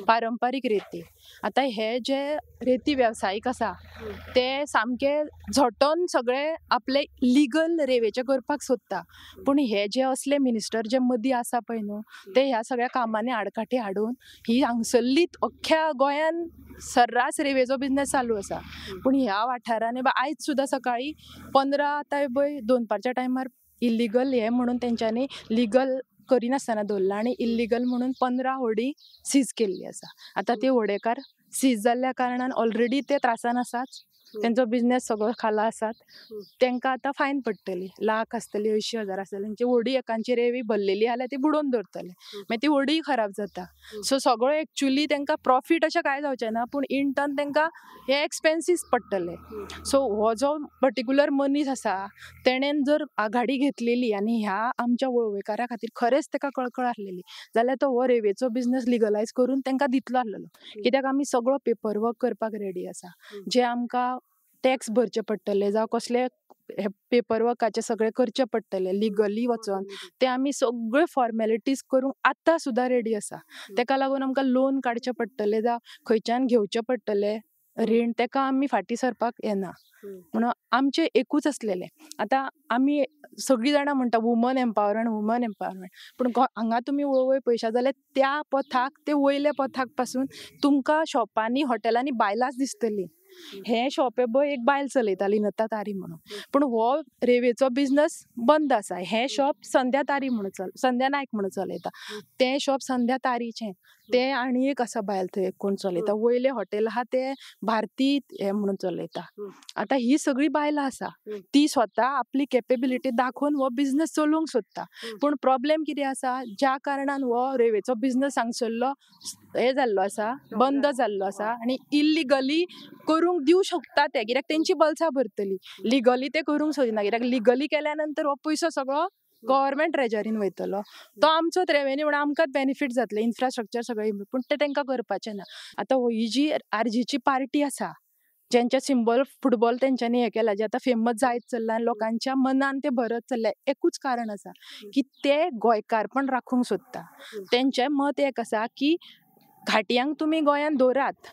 पारंपारीक रेती. आतां हे जे रेती वेवसायीक आसा ते सामके झोटोन सगळे आपले लिगल रेवेचे करपाक सोदता. पूण हे जे असले मिनिस्टर जे मदीं आसा पळय न्हू ते ह्या सगळ्या कामांनी आडकाठी हाडून ही हांगसरली अख्ख्या गोंयान सर्रास रेवेचो बिझनेस चालू आसा. पूण ह्या वाठारांनी आयज सुद्दां सकाळी 15 आतां पळय दनपारच्या टायमार इल्लिगल हे म्हणून तेंच्यांनी लिगल करिनासतना दवरला आनी इल्लिगल म्हणून 15 होडी सीज केल्ली आसा. आतां ते होडेकार सीज जाल्ल्या कारणान ऑलरेडी ते त्रासान आसात. तेंचो बिझनेस सगळो खाला आसात. तांकां आतां फायन पडटली, लाख आसतली, 80,000 आसतली. तेंची होडी एकांची रेवी भरलेली जाल्यार ती बुडोवन दवरतले. मागीर ती होडी खराब जाता. सो सगळो एक्चुअली तांकां प्रॉफीट अशें कांय जावचें ना पूण इन टर्न तांकां हे एक्सपेन्सीस पडटले. सो हो जो पर्टिक्युलर मनीस आसा तेणेन जर आघाडी घेतलेली आनी ह्या आमच्या वळवयकारा खातीर खरेंच ताका कळकळ आसलेली जाल्यार तो हो रेवेचो बिझनेस लिगलायज करून तांकां दितलो आसलेलो. कित्याक आमी सगळो पेपर वर्क करपाक रेडी आसा. जे आमकां टॅक्स भरचे पडटले जावं कसले हे पेपर वर्काचे सगळे करचे पडटले लिगली वचोन ते आमी सगळे फॉर्मेलिटीज करूंक आतां सुद्दां रेडी आसा. ताका लागून आमकां लोन काडचे पडटले जावं खंयच्यान घेवचे पडटले रीण ताका आमी फाटीं सरपाक येना. म्हणून आमचें एकूच आसलेलें. आतां आमी सगळीं जाणां म्हणटा वुमन एम्पावरमेंट पूण हांगा तुमी वळवय पळयशात जाल्यार त्या पथाक ते वयल्या पथाक पासून तुमकां शॉपांनी हॉटेलांनी बायलांच दिसतलीं. हे शॉप पळय एक बायल चलयताली नता तारी म्हणून पूण हो रेवेचो बिझनेस बंद आसा. हे शॉप संध्या नायक म्हणून चलयता. ते शॉप संध्या तारीचें ते आनी एक आसा बायल थंय कोण चलयता. वयले हॉटेल आहा ते भारती हे म्हणून चलयता. आतां ही सगळीं बायलां आसा ती स्वता आपली कॅपेबिलिटी दाखोवन हो बिझनेस चलोवंक सोदता. पूण प्रॉब्लेम कितें आसा ज्या कारणान हो रेवेचो बिझनेस हांगसरलो हे जाल्लो आसा बंद जाल्लो आसा आनी इल्लिगली करूंक दिवं शकता ते कित्याक तेंची बल्सां भरतली. लिगली ते करूंक सोदिना कित्याक लिगली केल्या नंतर हो पयसो सगळो गव्हर्मेंट ट्रेजरीन वयतलो. तो आमचोच रेवेन्यू म्हणून आमकांच बेनिफीट जातले इन्फ्रास्ट्रक्चर सगळें पूण ते तांकां करपाचें ना. आतां ही जी आरजीची पार्टी आसा जेंचे सिंबल फुटबॉल तेंच्यांनी हे केला जे आतां फेमस जायत चल्ला आनी लोकांच्या मनान ते भरत चल्ले एकूच कारण आसा की ते गोंयकारपण राखूंक सोदता. तेंचें मत एक आसा की घाटियांक तुमी गोंयान दवरात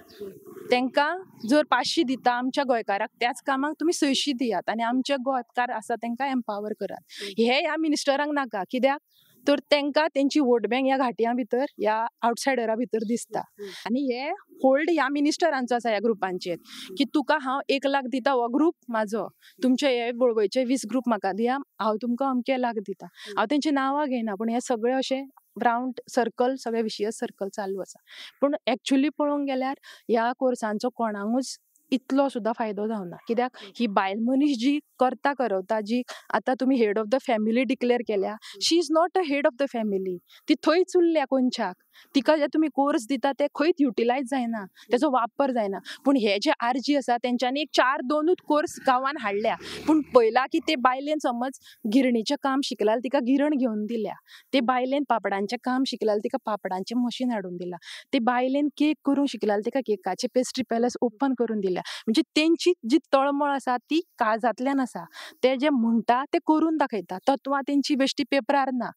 तांकां जर 500 दिता आमच्या गोंयकाराक त्याच कामाक तुमी 600 दियात आनी आमचे गोंयकार आसा तांकां एम्पावर करात. हे ह्या मिनिस्टरांक नाका कित्याक तर तांकां तेंची वोट बँक ह्या घाटियां भितर ह्या आवटसायडरा भितर दिसता. आनी हे होल्ड ह्या मिनिस्टरांचो आसा ह्या ग्रुपांचेर की तुका हांव 1 लाख दिता हो ग्रुप म्हाजो तुमचे हे वळवयचे 20 ग्रुप म्हाका दिया हांव तुमकां अमके लाख दिता. हांव तेंची नांवां घेयना पूण हे सगळे अशें राउंड सर्कल सगळे विशियस सर्कल चालू आसा. पूण एक्चुअली पळोवंक गेल्यार ह्या कोर्सांचो कोणाकूच इतलो सुद्दां फायदो जावना. कित्याक ही बायल मनीस जी करता जी आतां तुमी head of the family declare केल्या, she is not a head of the family. ती थंयच उरल्या कोनशाक. तिका जे तुमी कोर्स दिता ते खंयच युटिलायज जायना, तेजो वापर जायना. पूण हे जे आरजी आसा तेंच्यांनी एक 4-2च कोर्स गांवांत हाडल्या. पूण पयला की ते बायलेन समज गिरणीचें काम शिकला जाल्यार तिका गिरण घेवन दिल्या. ते बायलेन पापडांचें काम शिकला जाल्यार तिका पापडांचें मशीन हाडून दिलां. ते बायलेन केक करूंक शिकला जाल्यार तिका केकाचें पेस्ट्री पॅलस ओपन करून दिल्या. म्हणजे तेंची जी तळमळ आसा ती काळजांतल्यान आसा. ते जे म्हणटा ते करून दाखयता. तत्वां तेंची बेश्टी पेपरार ना.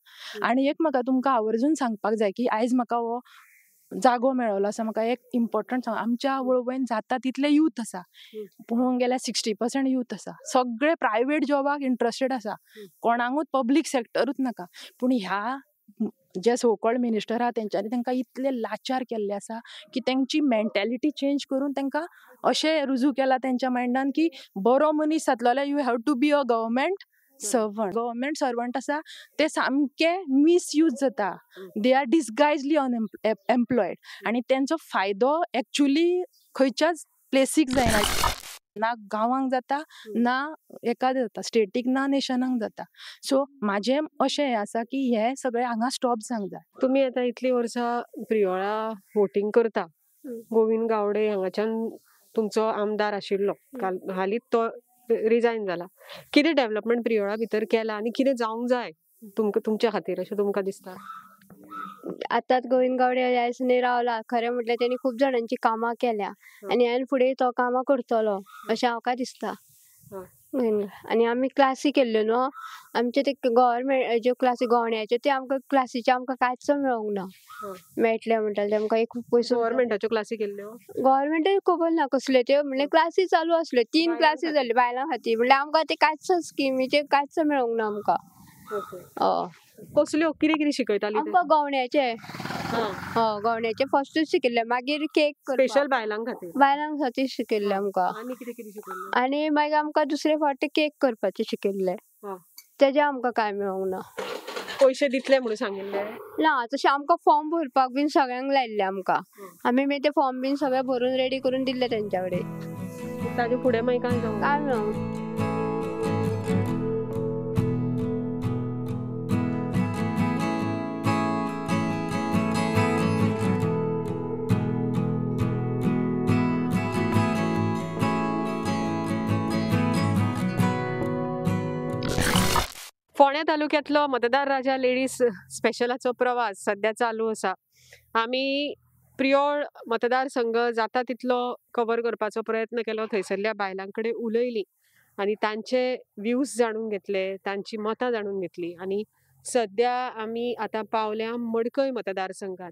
आनी एक म्हाका तुमकां आवर्जून सांगपाक जाय की आयज म्हाका हो जागो मेळलो आसा. म्हाका एक इम्पॉर्टंट सांग, आमच्या वळवयन जाता तितले यूथ आसा. पळोवंक गेल्यार 60% यूथ आसा. सगळे प्रायवेट जॉबाक इंट्रस्टेड आसा. कोणाकूच पब्लीक सॅक्टरूच नाका. पूण ह्या जे सो कॉल्ड मिनिस्टर आहा तेंच्यांनी तांकां इतले लाचार केल्ले आसा की तेंची मेंटॅलिटी चेंज करून तांकां अशें रुजू केलां तेंच्या मायंडान की बरो मनीस जातलो जाल्यार you have to be a government servant. Government servant आसा ते सामके मिसयूज जाता. They are disguisedly unemployed. आनी तेंचो फायदो एक्चुली खंयच्याच प्लेसीक जायना. ना गांवांक जाता, ना एका जाता स्टेटीक, ना नेशनाक जाता. सो म्हाजें अशें हें आसा की हे सगळें हांगा स्टॉप जावंक जाय. तुम्ही आता इतली वर्सां प्रियोळा वोटिंग करता. गोविंद गावडे हांगाच्यान तुमचो आमदार आशिल्लो. हालींच तो रिजायन जाला. कितें डेव्हलपमेंट प्रियोळा भितर केला आनी कितें जावंक जाय तुमच्या खातीर अशें तुमकां दिसता? आतांच गोविंद गावडे ह्या रावला. खरें म्हटल्यार तेणी खूब जाणांची कामां केल्या आनी हांवें फुडें तो कामां करतलो अशें म्हाका दिसता. आनी आमी क्लासी केल्ल्यो न्हू. आमचे ते गव्हर्मेंट ज्यो क्लासी गोवण्याच्यो ते आमकां क्लासीचे आमकां कांयच मेळोंक ना. मेळटले म्हणटाले ते आमकां एक पयसो. गव्हर्मेंटाच्यो क्लासी केल्ल्यो? गव्हर्मेंटूय खबर ना कसल्यो त्यो. म्हणल्यार क्लासी चालू आसल्यो. 3 क्लासी जाल्यो बायलां खातीर. म्हणल्यार आमकां ते कांयच स्किमीचे कांयच मेळोंक ना आमकां. कसल्यो कितें कितें शिकयताली? आमकां गवण्याचे गवण्याचे फस्टूच शिकयल्ले. मागीर केक स्पेशल बायलां खातीर शिकयल्ले आमकां. आनी कितें कितें शिकयल्लें? आनी मागीर आमकां दुसरे फावटी केक करपाचे शिकयल्ले. तेजे आमकां कांय मेळोंक ना. पयशे दितले म्हणून सांगिल्ले? ना तशें आमकां फॉर्म भरपाक बीन सगळ्यांक लायिल्ले आमकां. आमी मागीर ते फॉर्म बीन सगळे भरून रेडी करून दिल्ले तेंच्या कडेन. ताजे फुडें मागीर कांय जावंक ना? कांय मेळोंक. फोंड्या तालुक्यांतलो मतदार राजा लेडीज स्पेशलाचो प्रवास सध्या चालू आसा. आमी प्रियोळ मतदारसंघ जाता तितलो कवर करपाचो प्रयत्न केलो. थंयसरल्या बायलां कडेन उलयलीं आनी तांचे व्ह्यूज जाणून घेतले, तांची मतां जाणून घेतलीं. आनी सध्या आमी आतां पावल्या मडकय मतदारसंघात.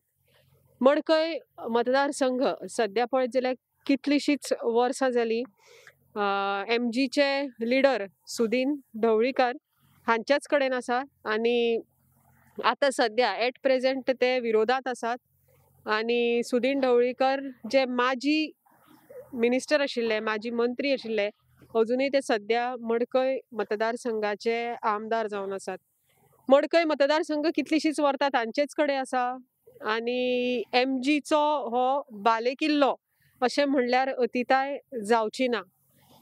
मडकय मतदारसंघ सध्या पळयत जाल्यार कितलींशींच वर्सां जालीं MGचे लिडर सुदीन ढवळीकर हांच्याच कडेन आसा. आनी आतां सध्या एट प्रेझेंट ते विरोधात आसात. आनी सुदीन ढवळीकर जे माजी मिनिस्टर आशिल्ले, माजी मंत्री आशिल्ले, अजुनूय ते सध्या मडकय मतदारसंघाचे आमदार जावन आसात. मडकय मतदारसंघ कितलींशींच वर्सां तांचेच कडेन आसा. आनी MGचो हो बालेकिल्लो अशें म्हणल्यार अतिताय जावची ना.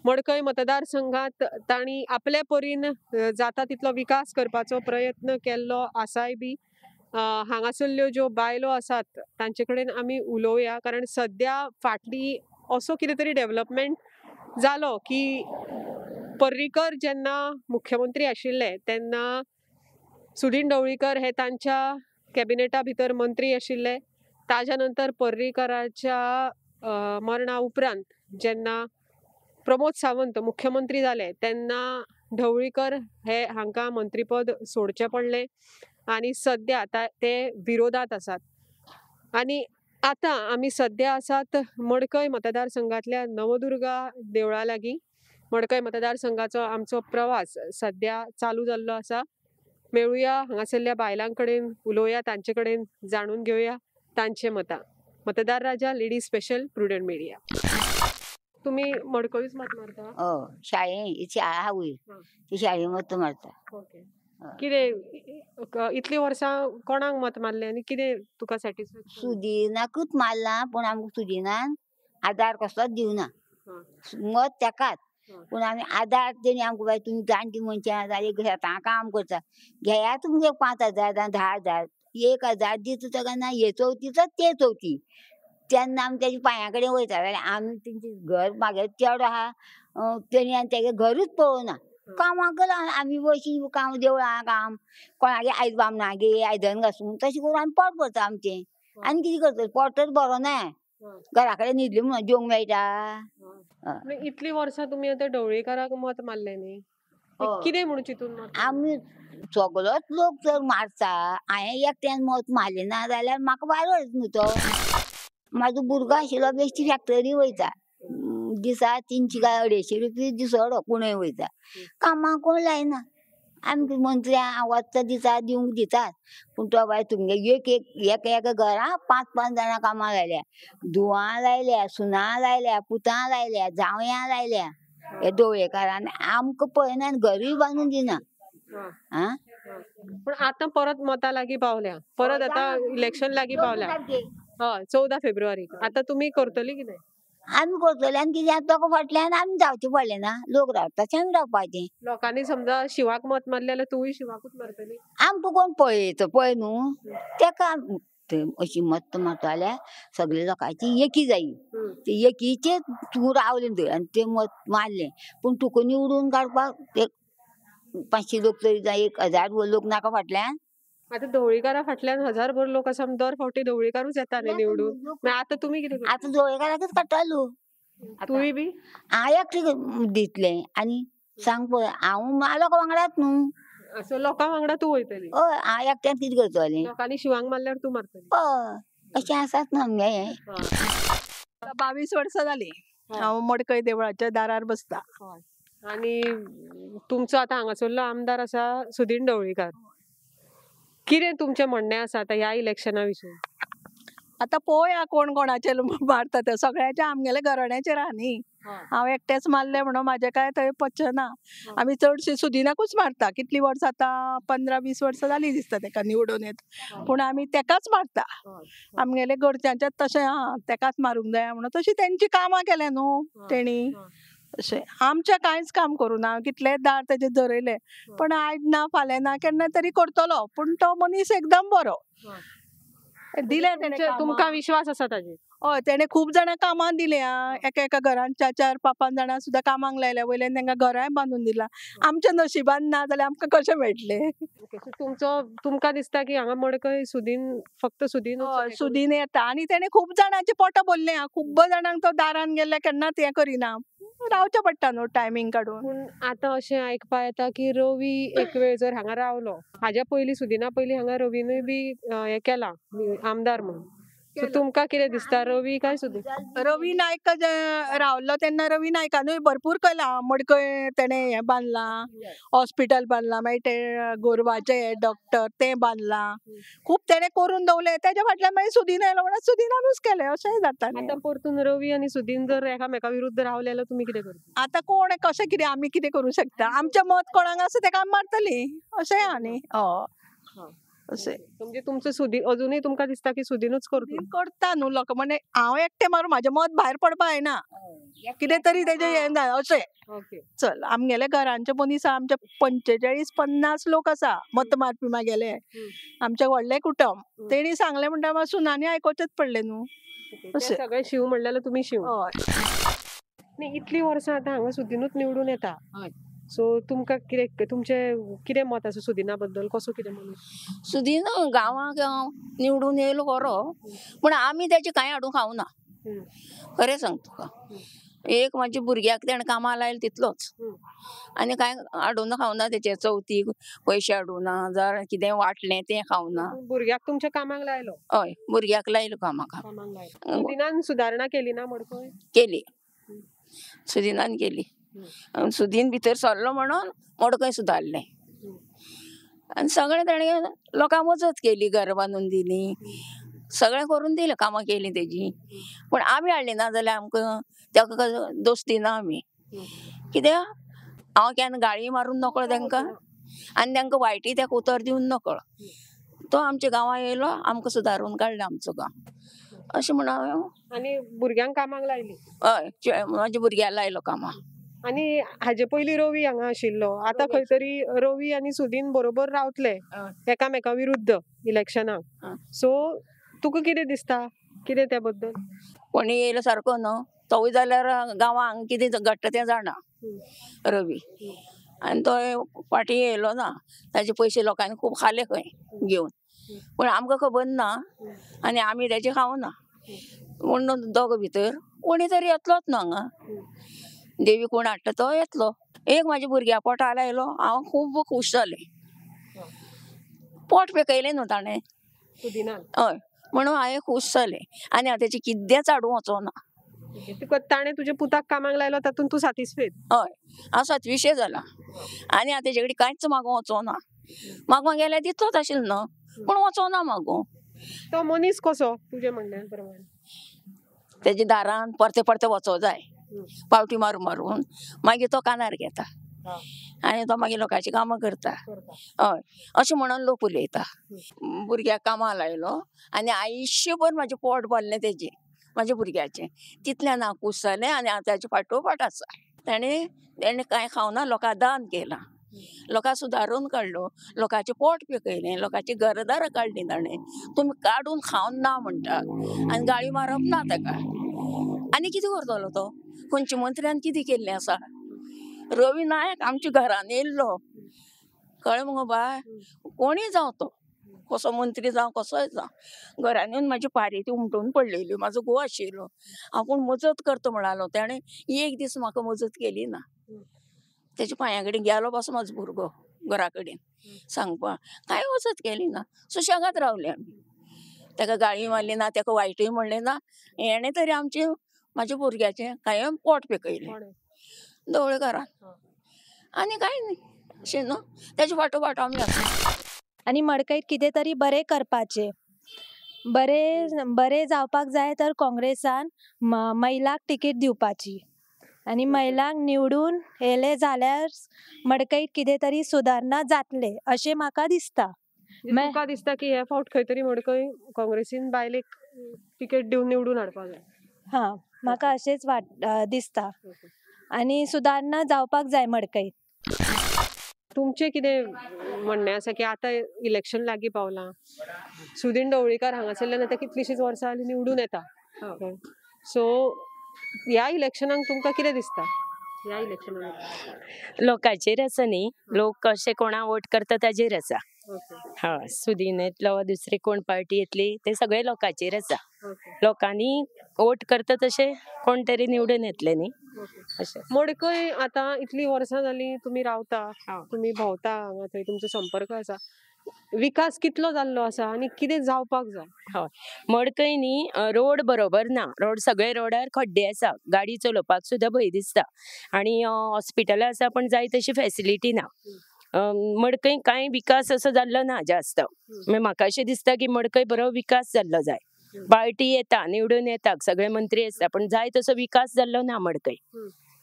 मडकय मतदारसंघात तांणी आपले परीन जाता तितलो विकास करपाचो प्रयत्न केल्लो आसाय बी. हांगासरल्यो ज्यो बायलो आसात तांचे कडेन आमी उलोवया. कारण सध्या फाटली असो कितें तरी डेव्हलपमेंट जालो की पर्रीकर जेन्ना मुख्यमंत्री आशिल्ले तेन्ना सुदीन ढवळीकर हे तांच्या कॅबिनेटा भितर मंत्री आशिल्ले. ताज्या नंतर पर्रीकराच्या मरणा उपरांत जेन्ना प्रमोद सावंत मुख्यमंत्री जाले तेन्ना ढवळीकर हे हांकां मंत्रीपद सोडचें पडलें. आनी सध्या ते विरोधात आसात. आनी आतां आमी सध्या आसात मडकय मतदारसंघातल्या नवदुर्गा देवळा लागीं. मडकय मतदारसंघाचो आमचो प्रवास सध्या चालू जाल्लो आसा. मेळुया हांगासरल्या बायलां कडेन, उलोवया तांचे कडेन, जाणून घेवया तांचे मतां. मतदार राजा लेडीज स्पेशल प्रुडंट मिडिया. तुम्ही मडकयूच मत मारता? शाळा आहा वयर ती शाळे मत मारता. कितें इतली वर्सां कोणाक मत मारलें आनी कितें तुका सॅटिस्फॅक्शन? सुदिनाकूच मारला पूण आमकां सुदिनान आदार कसलोच दिवना. मत तेकाच पूण आमी आदार तेणी आमकां बाय तुमी जाणटी मनशां जाल्यार शेतां काम करता घेया तुमगे 5,000 ना 10,000 1,000 दिता तेका ना हे चवथीचो ते चवथी तेन्ना आमी तेज्या पांया कडेन वयता जाल्यार आमी तेंचे घर म्हागे चेडो आहा तेणी आनी तेगे घरूच पळोवना कामाक गेला आमी बशीं काम देवळां काम कोणागे आयज बामणागे आयदन घासूं तशें करून आमी पोट भरता आमचें आनी कितें करता पोट तर भरो ना घरा कडेन न्हिदलें म्हणून जेवंक मेळटा इतली वर्सां तुमी आतां ढवळीकाराक मत मारलें न्ही कितें म्हणून चिंतून मारता? आमी सगळोच लोक जर मारता हांवें एकट्यान मत मारलें ना जाल्यार म्हाका भायर न्हू तो म्हाजो भुरगो आशिल्लो बेश्टी फॅक्टरी वयता दिसा 300 काय 250 रुपया दिसोडो कुणय वयता कामाक कोण लायना आमी मंत्र्या वचता दिता दिवंक दितात पूण तो बाय तुमगे एक घरां 5-5 जाणां कामां लायल्या धुवां लायल्या सुनां लायल्या पुतां लायल्या जावयां लायल्या हे ढवळेकारान आमकां पळयना आनी घरूय बांदून दिना आं पण आता परत मता लागीं पावल्या परत आता इलेक्शन लागीं पावल्या हय 14 फेब्रुवारीक आता तुमी करतली कितें? आमी करतले आनी कितें आतां ताका फाटल्यान आमी जावचें पडलें ना लोक रावता तशें आमी रावपाचें लोकांनी समजा शिवाक मत मारलें जाल्यार तूंय शिवाकूच मारतली आमकां कोण पळयता पळय न्हू तेका अशी मत मारता जाल्यार सगळ्या लोकांची एकी जायी ते एकीचे तूं रावलें थंय आनी तें मत मारलें पूण तुका निवडून काडपाक एक 500 लोक तरी जाय 1,000 लोक नाका फाटल्यान आता ढवळीकारा फाटल्यान 1000 भर लोक आसा दर फावटी ढवळीकारूच येता न्ही निवडून मागीर आता तुमी कितें करता? आतां ढवळेकाराकच काडटा लोक तुंय बी हांव एकटें दितलें आनी सांग पळय हांव लोकां वांगडाच न्हू असो लोकां वांगडा तूं वयतली हय हांव एकट्यान कितें करतलें लोकांनी शिवांक मारल्यार तूं मारतली हय अशें आसात न्हू आमगे हें 22 वर्सां जालीं हांव मडकय देवळाच्या दारार बसता आनी तुमचो आतां हांगासरलो आमदार आसा सुदीन ढवळीकार कितें तुमचें म्हणणें आसा आतां ह्या इलेक्शना विशीं? आतां पळोवया कोण कोणाचेर मारता ते सगळ्याच्या आमगेल्या घराण्याचेर आहा न्ही हांव एकटेंच मारलें म्हणून म्हाजें काय थंय पचना आमी चडशीं सुदिनाकूच मारता कितलीं वर्सां आतां 15-20 वर्सां जालीं दिसता तेका निवडून येता पूण आमी तेकाच मारता आमगेले घरच्यांचें तशें आहा तेकाच मारूंक जाय म्हणून तशीं तेंची कामां केल्या न्हू तेणी अशें आमचें कांयच काम करूना कितलेय दार तेजे धरयले पण आयज ना फाल्यां ना केन्ना तरी करतलो पूण तो मनीस एकदम बरो दिले तुमकां विश्वास आसा ताजेर? हय तेणे खूब जाणां कामां दिल्या एका घरान 4-5 जाणां सुद्दां कामाक लायल्या वयल्यान तांकां घराय बांदून दिला आमच्या नशिबान ना जाल्यार आमकां कशें मेळटलें तुमकां दिसता की हांगा मडकय सुदीन फक्त सुदीन सुदीन येता आनी तेणे खूब जाणांची पोटां भरली आहा खूब जाणांक तो दारान गेल्ले केन्नाच हें करिना रावचें पडटा न्हू टायमींग काडून पूण आतां अशें आयकपा येता की रवी एक वेळ जर हांगा रावलो हाज्या पयलीं सुदिना पयलीं हांगा रवीनूय बी हें केलां आमदार म्हणून सो तुमकां कितें दिसता रवी काय सुदीन? रवी नायक रावलो तेन्ना रवी नायकानूय भरपूर केलां मडकय तेणे हें बांदलां हॉस्पिटल बांदलां मागीर ते गोरवाचे डॉक्टर तें बांदलां खूब तेणे करून दवरलें तेज्या फाटल्यान मागीर सुदीन आयलो म्हणून सुदिनानूच केलें अशेंय जाता न्ही आतां परतून रवी आनी सुदीन जर एकामेका विरुद्ध रावले जाल्यार तुमी कितें करता? आतां कोण कशें कितें आमी कितें करूं शकता आमचें मत कोणाक आसा तेका आमी मारतलीं अशें आहा न्ही हय अशें म्हणजे तुमचो सुदीन अजुनूय तुमकां दिसता की सुदीनूच करता न्हू लोक म्हणजे हांव एकटें मारून म्हाजें मत भायर पडपा येना कितें तरी तेजें हें जाय अशें चल आमगेले घरांचे मनीस आहा आमचे 45-50 लोक आसा मत मारपी म्हागेले आमचें व्हडलें कुटुंब तेणी सांगलें म्हणटा म्हाका सुनांनी आयकोचेच पडलें न्हू अशें सगळें शिव म्हणलें जाल्यार तुमी शिव हय इतलीं वर्सां आतां हांगा सुदीनूच निवडून येता सो तुमकां कितें तुमचें कितें मत आसा सुदिना बद्दल कसो कितें मनीस? सुदीन गांवांक निवडून येयलो खरो पूण आमी तेजे कांय हाडूंक खावना खरें सांग तुका एक म्हाज्या भुरग्याक तेणें कामां लायला तितलोच आनी कांय हाडून खावना तेचे चवथीक पयशे हाडूना जावं कितें वाटलें तें खावना भुरग्याक तुमच्या कामाक लायलो? हय भुरग्याक लायलो कामाक सुदिनान सुदारणा केली ना मडकय? केली सुदिनान केली सुदीन भितर सरलो म्हणून मडकय सुदारलें आनी सगळें तेणें लोकांक मजत केली घर बांदून दिली सगळें करून दिलें कामां केलीं तेजी पूण आमी हाडली ना जाल्यार आमकां तेका दोश दिना आमी कित्याक हांव केन्ना गाळी मारून नकळो तेंकां आनी तेंकां वायटी तेका उतर दिवन नकळो तो आमच्या गांवां येयलो आमकां सुदारून काडलें आमचो गांव अशें म्हणून हांवें आनी भुरग्यांक कामाक लायली. हय म्हाज्या भुरग्याक लायलो कामाक. आनी हाजे पयलीं रवी हांगा आशिल्लो, आतां खंय तरी रवी आनी सुदीन बरोबर रावतले एकामेका विरुद्ध इलेक्शनाक. सो तुका कितें दिसता, कितें त्या बद्दल? कोणी येयलो सारको न्हू, तोवूय जाल्यार गांवांक कितें घडटा तें जाणा रवी. आनी तो फाटीं येयलो ना, ताजे पयशे लोकांनी खूब खाले खंय घेवन. पूण आमकां खबर ना आनी आमी तेजे खावना. म्हणून दोग भितर कोणी तरी येतलोच न्हू हांगा. देवी कोण हाडटा तो येतलो. एक म्हाज्या भुरग्या पोटा लायलो, हांव खूब खूश जालें. पोट पेकयलें न्हू ताणें. सुदिनान. हय म्हणून हांवें खूश जालें आनी हांव तेजें कितेंच हाडूं वचोना. तुका ताणें तुज्या पुताक कामाक लायलो तातूंत तूं सॅटिस्फायड? हय हांव 7वीशें जालां आनी हांव तेजे कडेन कांयच मागों वचोना. मागों गेल्यार दितलोच आशिल्लो न्हू, पूण वचोना मागों. तो मनीस कसो तुजे म्हणण्या प्रमाणे? तेजे दारान परते परते वचों जाय, पावटी मारून मारून. मागीर तो कानार घेता आनी तो मागीर लोकांची कामां करता. हय अशें म्हणून लोक उलयता. भुरग्याक कामाक लायलो आनी आयुश्यभर म्हाजें पोट भरलें तेजें, म्हाज्या भुरग्याचें. तितल्यान हांव खूश जालें आनी हांव ताचे फाटोफाट आसा. तेणें कांय खावना, लोकांक दान केलां, लोकांक सुदारून काडलो, लोकांचें पोट पेकयलें, लोकांची घरदारां काडलीं ताणें. तुमी काडून खावन ना म्हणटात आनी गाळी मारप ना ताका. आनी कितें करतलो तो? खंयच्या मंत्र्यान कितें केल्लें आसा? रवी नायक आमच्या घरान येयल्लो, कळ्ळें मुगो बाय. कोणीय जावं तो, कसो मंत्री जावं कसोय जावं, घरान येवन म्हाजी पारी उमटून पडलेली, म्हाजो घोव आशिल्लो. हांव पूण मजत करता म्हणालो, ताणें एक दीस म्हाका मजत केली ना. तेज्या पांया कडेन गेलो पासून म्हाजो भुरगो घरा कडेन सांगपाक, कांय वचत केली ना, सुशेगाद रावली आमी. ताका गाळी मारली ना, ताका वायटूय म्हणलें ना. हेणें तरी म्हाज्या भुरग्याचें कायम पोट पेकयलें दवळेकारान. आनी कांय न्ही अशें न्हू, तेजे फाटोफाट आमी आसा. आनी मडकयत कितें तरी बरें करपाचें. बरें जावपाक जाय तर काँग्रेसान महिलाक तिकीट दिवपाची आनी महिलांक निवडून येले जाल्यार मडकयत कितें तरी सुदारणा जातले अशें म्हाका दिसता. तुका दिसता की हे फावट खंय तरी मडकय काँग्रेसीन बायलेक तिकेट दिवन निवडून हाडपाक जाय? हां म्हाका अशेंच दिसता आनी सुदारणा जावपाक जाय मडकयत. तुमचें कितें म्हणणें आसा की आतां इलेक्शन लागीं पावलां, सुदीन ढवळीकर हांगासरल्यान आतां कितलींशींच वर्सां जालीं निवडून येता. सो ह्या इलेक्शनाक तुमकां कितें दिसता? ह्या इलेक्शनाक लोकांचेर आसा न्ही, लोक कशे कोणा वोट करता ताजेर आसा. हय सुदीन येतलो वा दुसरी कोण पार्टी येतली ते सगळे लोकांचेर आसा. लोकांनी वोट करता तशे कोण तरी निवडून येतले न्ही अशें. मडकय आतां इतलीं वर्सां जालीं तुमी रावता, तुमी भोंवता हांगा थंय तुमचो संपर्क आसा. विकास कितलो जाल्लो आसा आनी कितें जावपाक जाय? हय मडकय न्ही रोड बरोबर ना, रोड सगळे रोडार खड्डे आसा, गाडी चलोवपाक सुद्दां भंय दिसता. आनी हॉस्पिटलां आसा पण जाय तशी फॅसिलिटी ना. मडकय कांय विकास असो जाल्लो ना जास्त. म्हाका अशें दिसता की मडकय बरो विकास जाल्लो जाय. पार्टी येता निवडून येता, सगळे मंत्री आसता, पण जाय तसो विकास जाल्लो ना मडकय.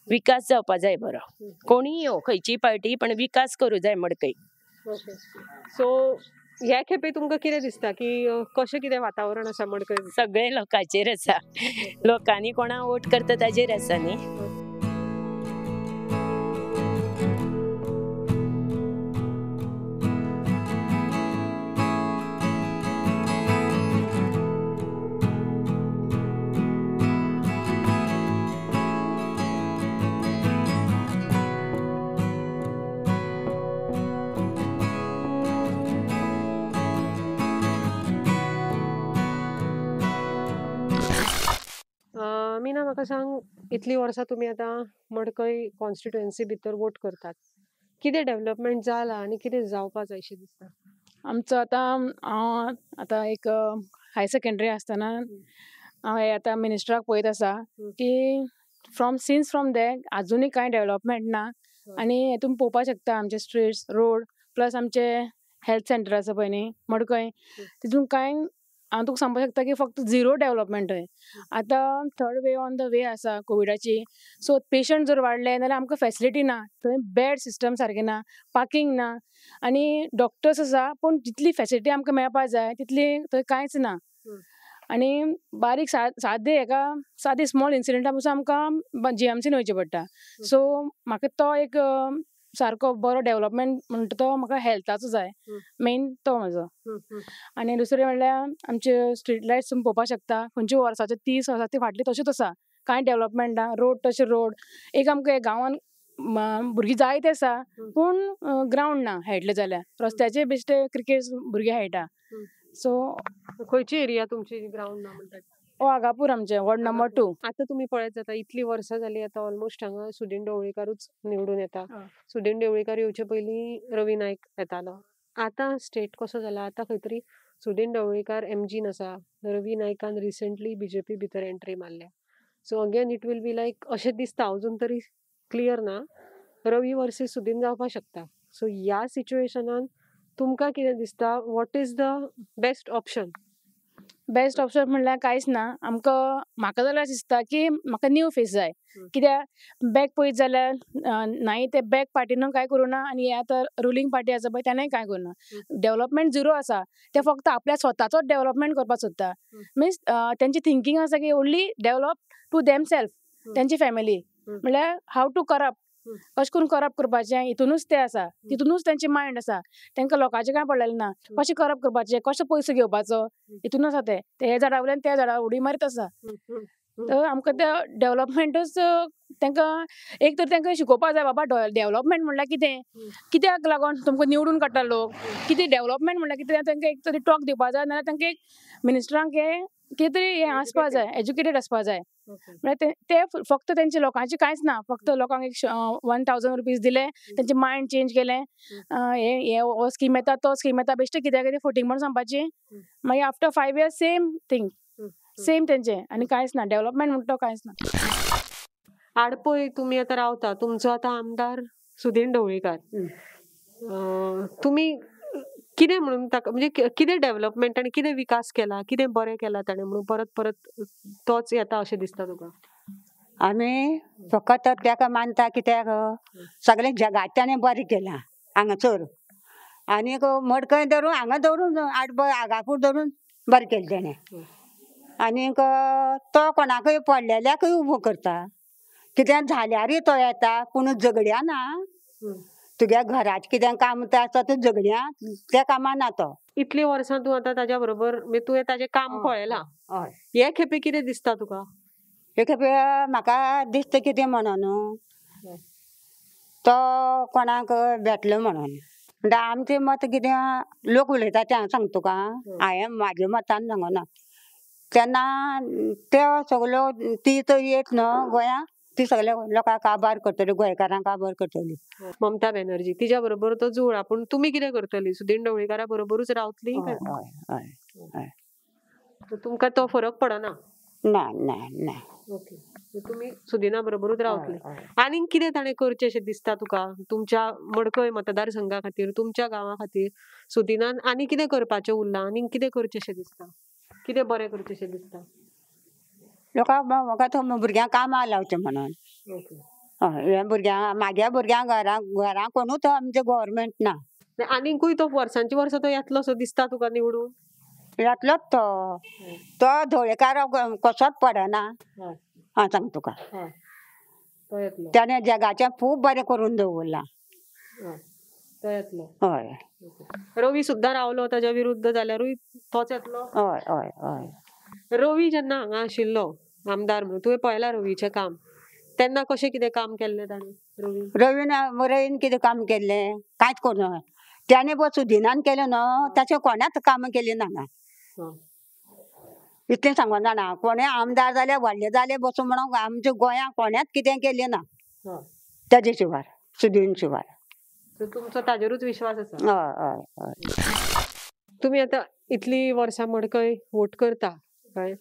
विकास जावपा जाय बरो. कोणीय येवं खंयचीय पार्टी पण विकास करूं जाय मडकय. सो ह्या खेपे तुमकां कितें दिसता की कशें कितें वातावरण आसा मडकय? सगळे लोकांचेर आसा, लोकांनी कोणा वोट करता ताजेर आसा न्ही. मीना म्हाका सांग, इतलीं वर्सां तुमी आतां मडकय कॉन्स्टिट्युएन्सी भितर वोट करतात, कितें डेव्हलपमेंट जाला आनी कितें जावपा जाय अशें दिसता? आमचो आतां एक हायर सेकंडरी आसतना हांवें आतां मिनिस्टराक पळयत आसा की फ्रॉम दे आजुनूय कांय डेव्हलपमेंट ना. आनी हेतून पळोवपाक शकता आमचे स्ट्रीट्स रोड प्लस आमचे हेल्थ सेंटर आसा पळय न्ही मडकय, तितून कांय हांव तुका सांगपाक शकता की फक्त 0 डेव्हलपमेंट थंय. आतां third wave on the way आसा कोविडाची. सो पेशंट जर वाडले जाल्यार आमकां फॅसिलिटी ना, थंय बेड सिस्टम सारकें ना, पार्किंग ना आनी डॉक्टर्स आसा पूण जितली फॅसिलिटी आमकां मेळपाक जाय तितली थंय कांयच ना. आनी बारीक सादे सादे स्मॉल इन्सिडंटा पासून आमकां GMCन वयचें पडटा. सो म्हाका तो एक सारको बरो डेव्हलपमेंट म्हणटा तो म्हाका हेल्थाचो जाय, मेन तो म्हाजो. आनी दुसरें म्हणल्यार आमचे स्ट्रीट लायट्स तुमी पळोवपाक शकता, खंयच्या वर्साचे 30 वर्सां ती फाटली तश्योच आसा. कांय डेव्हलपमेंट ना, रोड तशे रोड. एक आमकां हे गांवांत भुरगीं जायते आसा पूण ग्रावंड ना खेळटले जाल्यार. रस्त्याचे बेश्टे क्रिकेट भुरगे खेळटा. सो खंयची एरिया तुमची ग्राउंड ना म्हणटात? आगापूर आमचे वॉर्ड नंबर 2. आता तुम्ही पळयत जाता इतली वर्सां जाली आता ऑलमोस्ट हांगा सुदीन ढवळीकारूच निवडून येता. सुदीन ढवळीकार येवचे पयलीं रवी नायक येतालो. आता स्टेट कसो जाला, आता खंय तरी सुदीन ढवळीकार MGन आसा, रवी नायकान रिसेंटली BJP भितर एंट्री मारल्या. So again it will be like अशें दिसता, अजून तरी क्लियर ना, रवी वर्सीस सुदीन जावपाक शकता. सो ह्या सिच्युएशनान तुमकां कितें दिसता, what is the best option? Best option म्हणल्यार कांयच ना. म्हाका जाल्यार दिसता की म्हाका न्यू फेस जाय. कित्याक बॅक पळयत जाल्यार नाही ते बॅक पार्टीन कांय करूना आनी हे आतां रुलींग पार्टी आसा पळय ताणेंय कांय करूना. डेव्हलपमेंट झिरो आसा. ते फक्त आपल्या स्वताचोच डेव्हलपमेंट करपाक सोदता. मिन्स तेंची थिंकींग आसा की ओन्ली डेव्हलप टू देमसेल्फ, तेंची फॅमिली. म्हणल्यार हाव टू करप्ट, कशें करून करप्ट करपाचें हितूनच ते आसा. तितूनच तेंचे मायंड आसा. तेंकां लोकांचें कांय पडलेलें ना. कशें करप्ट करपाचें, कसो पयसो घेवपाचो, हितून आसा ते. हे झाडा वयल्यान त्या झाडा उडी मारीत आसा. तर आमकां ते डेव्हलपमेंटच तेंकां एक तर तेंकां शिकोवपाक जाय बाबा डेव्हलपमेंट म्हणल्यार कितें, कित्याक लागून तुमकां निवडून काडटा लोक, कितें डेव्हलपमेंट म्हणल्यार कितें, तेंकां एक तरी टॉक दिवपाक जाय, नाल्यार तेंकां एक मिनिस्टरांक हे कितें तरी हें आसपाक जाय, एज्युकेटेड आसपाक जाय. म्हणल्यार ते फक्त तेंचे लोकांचें कांयच ना, फक्त लोकांक एक 1000 रुपीज दिले, तेंचे मायंड चेंज केलें, हे हो स्कीम येता तो स्कीम येता, बेश्टे कित्याक कितें फोटींग म्हणून सांगपाची. मागीर after 5 years same thing, same तेंचे आनी कांयच ना. डेव्हलपमेंट म्हणटा तो कांयच ना. आडपय तुमी आतां रावता, तुमचो आतां आमदार सुदीन ढवळीकार. तुमी कितें म्हणून ताका म्हणजे कितें डेव्हलपमेंट आनी कितें विकास केला, कितें बरें केलां ताणें म्हणून परत परत तोच येता अशें दिसता तुका? आमी फकत तेका मानता कित्याक सगळें जगात ताणें बरें केलां हांगासर. आनीक मडकय धरून हांगा धरून आडपय आगापूर धरून बरें केलें तेणें. आनीक तो कोणाकय पडलेल्याकय उबो करता. कितें जाल्यारूय तो येता पूण झगड्या ना. तुज्या घराचें कितें काम आसा तें झगड्या त्या कामां ना तो. इतली वर्सां तूं आतां ताज्या बरोबर तुवें ताजें काम पळयलां. हे खेपे कितें दिसता तुका? हे खेपे म्हाका दिसता कितें म्हणून तो कोणाक भेटलो म्हणून. म्हणटा आमचें मत कितें लोक उलयता तें हांव सांगता तुका. हांवें म्हाज्या मतान सांगना. तेन्ना ते सगळ्यो ती तर येत न्हू गोंयांत, ती सगळ्या लोकांक काबार करतली, गोंयकारांक काबार करतली. ममता बॅनर्जी तिच्या बरोबर तो जुळ्ळा, पूण तुमी कितें करतली? सुदीन ढवळीकारा बरोबरूच रावतली? तुमकां तो फरक पडना? ना ना ना. ओके, तुमी सुदिना बरोबरूच रावतली. आनीक कितें ताणें करचें अशें दिसता तुका तुमच्या मडकय मतदारसंघा खातीर, तुमच्या गांवा खातीर सुदिनान आनी कितें करपाचें उरलां, आनीक कितें करचें अशें दिसता, कितें बरें करचें अशें दिसता? लोकांक म्हाका तो भुरग्यांक कामां लावचें म्हणून. हे भुरग्यांक म्हाज्या भुरग्यांक घरां कोणूच आमचें गव्हर्मेंट ना. आनीकूय तो वर्सांची वर्सां तो येतलो असो दिसता तुका निवडून? येतलोच तो. तो ढवळीकार कसोच पडना हांव सांगता तुका. त्याने जगाचें खूब बरें करून दवरलां. तो येतलो. हय. रवी सुद्दां रावलो ताच्या विरुद्ध जाल्यारूय तोच येतलो? हय हय हय. रवी जेन्ना हांगा आशिल्लो आमदार म्हणून तुवें पळयलां रवीचें काम, तेन्ना कशें कितें काम केल्लें ताणें रवीन? रवीन कितें काम केल्लें? कांयच करूना. त्याने पळय सुदिनान केलें न्हू, ताचें कोण्याच कामां केलीं ना. इतलें सांगून जाणा. कोणें आमदार जाले व्हडले जाले बसून म्हणून आमच्या गोंयांत कोण्याच कितें केलें ना ताजे शिवार, सुदीन शिवार. तुमचो ताजेरूच विश्वास आसा? हय हय हय. तुमी आतां इतली वर्सां मडकय वोट करता कळ्ळें.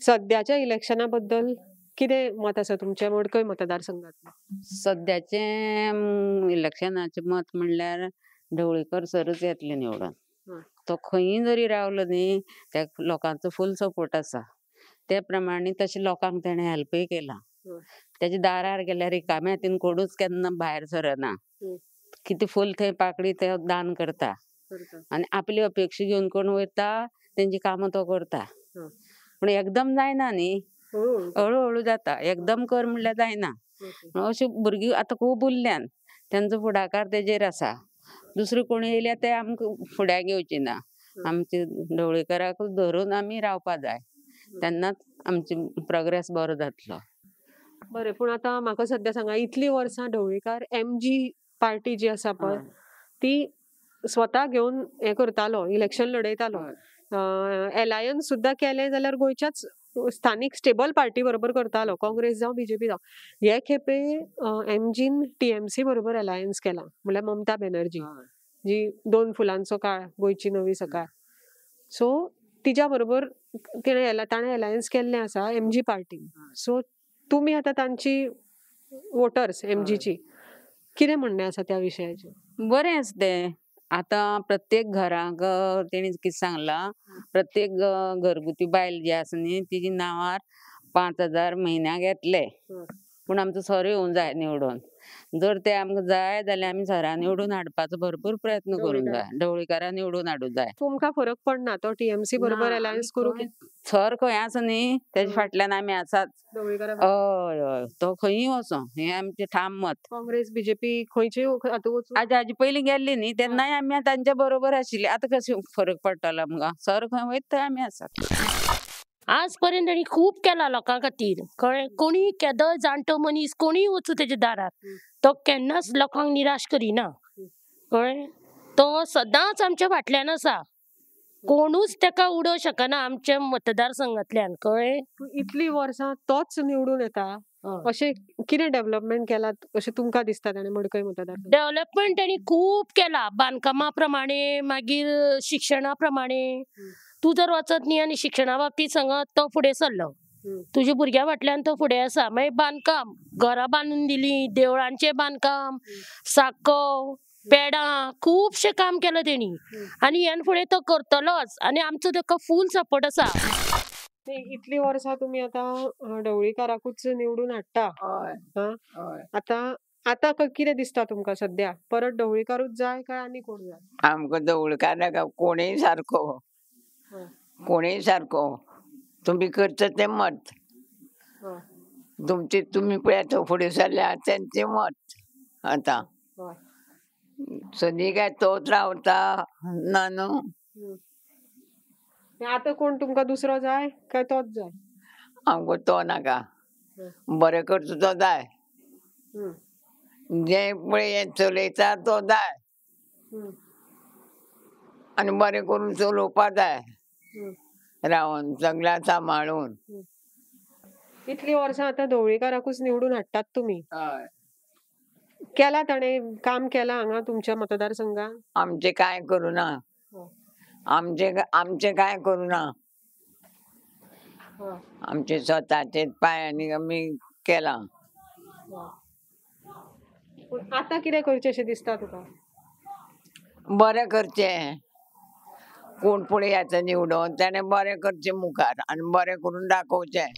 सद्याच्या इलेक्शना बद्दल कितें मत आसा तुमच्या मडकय मतदारसंघांतलें? सद्याचें इलेक्शनाचें मत म्हणल्यार ढवळीकर सरच येतले निवडून. तो खंयी जरी रावलो न्ही, त्या लोकांचो फूल सपोर्ट आसा. ते प्रमाणे तशें लोकांक तेणें हेल्पय केलां. तेज्या दारार गेल्यार रिकाम्या हातीन कोणूच केन्ना भायर सरना. कितें फूल थंय पाकळी ते दान करता. आनी आपली अपेक्षा घेवन कोण वयता तेंची कामां तो करता. पूण एकदम जायना न्ही, हळूहळू जाता. एकदम कर म्हणल्यार जायना. अशी भुरगीं आतां खूब उरल्यान, तेंचो फुडाकार तेजेर आसा. दुसरें कोणी येयल्यार ते आमकां फुड्याक घेवची ना. आमचे ढवळीकराकूच धरून आमी रावपा जाय, तेन्नाच आमची प्रोग्रेस बरो जातलो. बरें, पूण आतां म्हाका सद्या सांगा, इतलीं वर्सां ढवळीकार MG पार्टी जी आसा पळय ती स्वता घेवन हें करतालो, इलेक्शन लडयतालो. एलायन्स सुद्दां केलें जाल्यार गोंयच्याच स्थानीक स्टेबल पार्टी बरोबर करतालो, काँग्रेस जावं BJP जावं. हे खेपे MGन TMC बरोबर एलायन्स केला, म्हणल्यार ममता बॅनर्जी, जी 2 फुलांचो काळ, गोंयची नवी सकाळ. सो तिच्या बरोबर ताणें एलायन्स केल्लें आसा MG पार्टीन. सो तुमी आतां तांची वोटर्स MGची, कितें म्हणणें आसा त्या विशयाचेर? बरें आसा तें. आतां प्रत्येक घराक तेणी कितें सांगलां, प्रत्येक घरगुती बायल जी आसा न्ही तिजी नांवार 5,000 म्हयन्याक येतले. पूण आमचो सर येवंक जाय निवडून. जर ते आमकां जाय जाल्यार आमी सरा निवडून हाडपाचो भरपूर प्रयत्न करूंक जाय. ढवळीकारा निवडून हाडूंक जाय. तुमकां फरक पडना तो TMC बरोबर एलायन्स करूंक? सर खंय आसा न्ही तेजे फाटल्यान आमी आसात. हय हय, तो खंयी वचो, हें आमचें ठाम मत. काँग्रेस BJP खंयचेय हातूंत वचूं? हाजे पयलीं गेल्ली न्ही तेन्नाय आमी तांच्या बरोबर आशिल्ले. आतां कशें फरक पडटलो आमकां? सर खंय वयता थंय आमी आसात. आज पर्यंत ताणी खूब केला लोकां खातीर, कळ्ळें? कोणी केदोय जाणटो मनीस कोणीय वचूं तेच्या दारार, तो केन्नाच लोकांक निराश करिना, कळ्ळें? तो सदांच आमच्या फाटल्यान आसा. कोणूच तेका उडोवंक शकना आमच्या मतदारसंघांतल्यान, कळ्ळें? इतलीं वर्सां तोच निवडून येता, अशें कितें डेव्हलपमेंट केलां अशें तुमकां दिसता ताणें मडकय मतदार? डेव्हलपमेंट ताणी खूब केला, बांदकामा प्रमाणे, मागीर शिक्षणा प्रमाणे. तूं जर वचत न्ही आनी शिक्षणा बाबतींत सांगत तो फुडें सरलो, तुज्या भुरग्या फाटल्यान तो फुडें आसा. मागीर बांदकाम, घरां बांदून दिलीं, देवळांचें बांदकाम, साकव, पेडां, खुबशें काम केलें तेणी. आनी ह्यान फुडें तो करतलोच, आनी आमचो ताका फूल सपोर्ट आसा. इतलीं वर्सां तुमी आतां ढवळीकाराकूच निवडून हाडटा. आतां कितें दिसता तुमकां सद्या? परत ढवळीकारूच जाय काय आनी कोण जाय? आमकां ढवळीकार कोणीय सारको, कोणीय सारको. तुमी करता तें मत. तुमी पळयात फुडें सरल्या तेंचें मत. आतां सदी काय तोच रावता ना न्हू. आतां कोण तुमकां दुसरो जाय काय तोच जाय? आमकां तो नाका, बरें करता तो जाय. जें पळय हें चलयता तो जाय आनी बरें करून चलोवपा जाय, रावन सगळ्या सांबाळून. इतलीं वर्सां आतां ढवळीकाराकूच निवडून हाडटात तुमी. केला ताणें काम केलां हांगा तुमच्या मतदारसंघात? आमचें कांय करूना, आमचें कांय करूना. आमचे स्वताचे पांयांनी आमी केलां. आतां कितें करचें अशें दिसता तुका? बरें करचें. कोण फुडें येता निवडून ताणें बरें करचें मुखार आनी बरें करून दाखोवचें.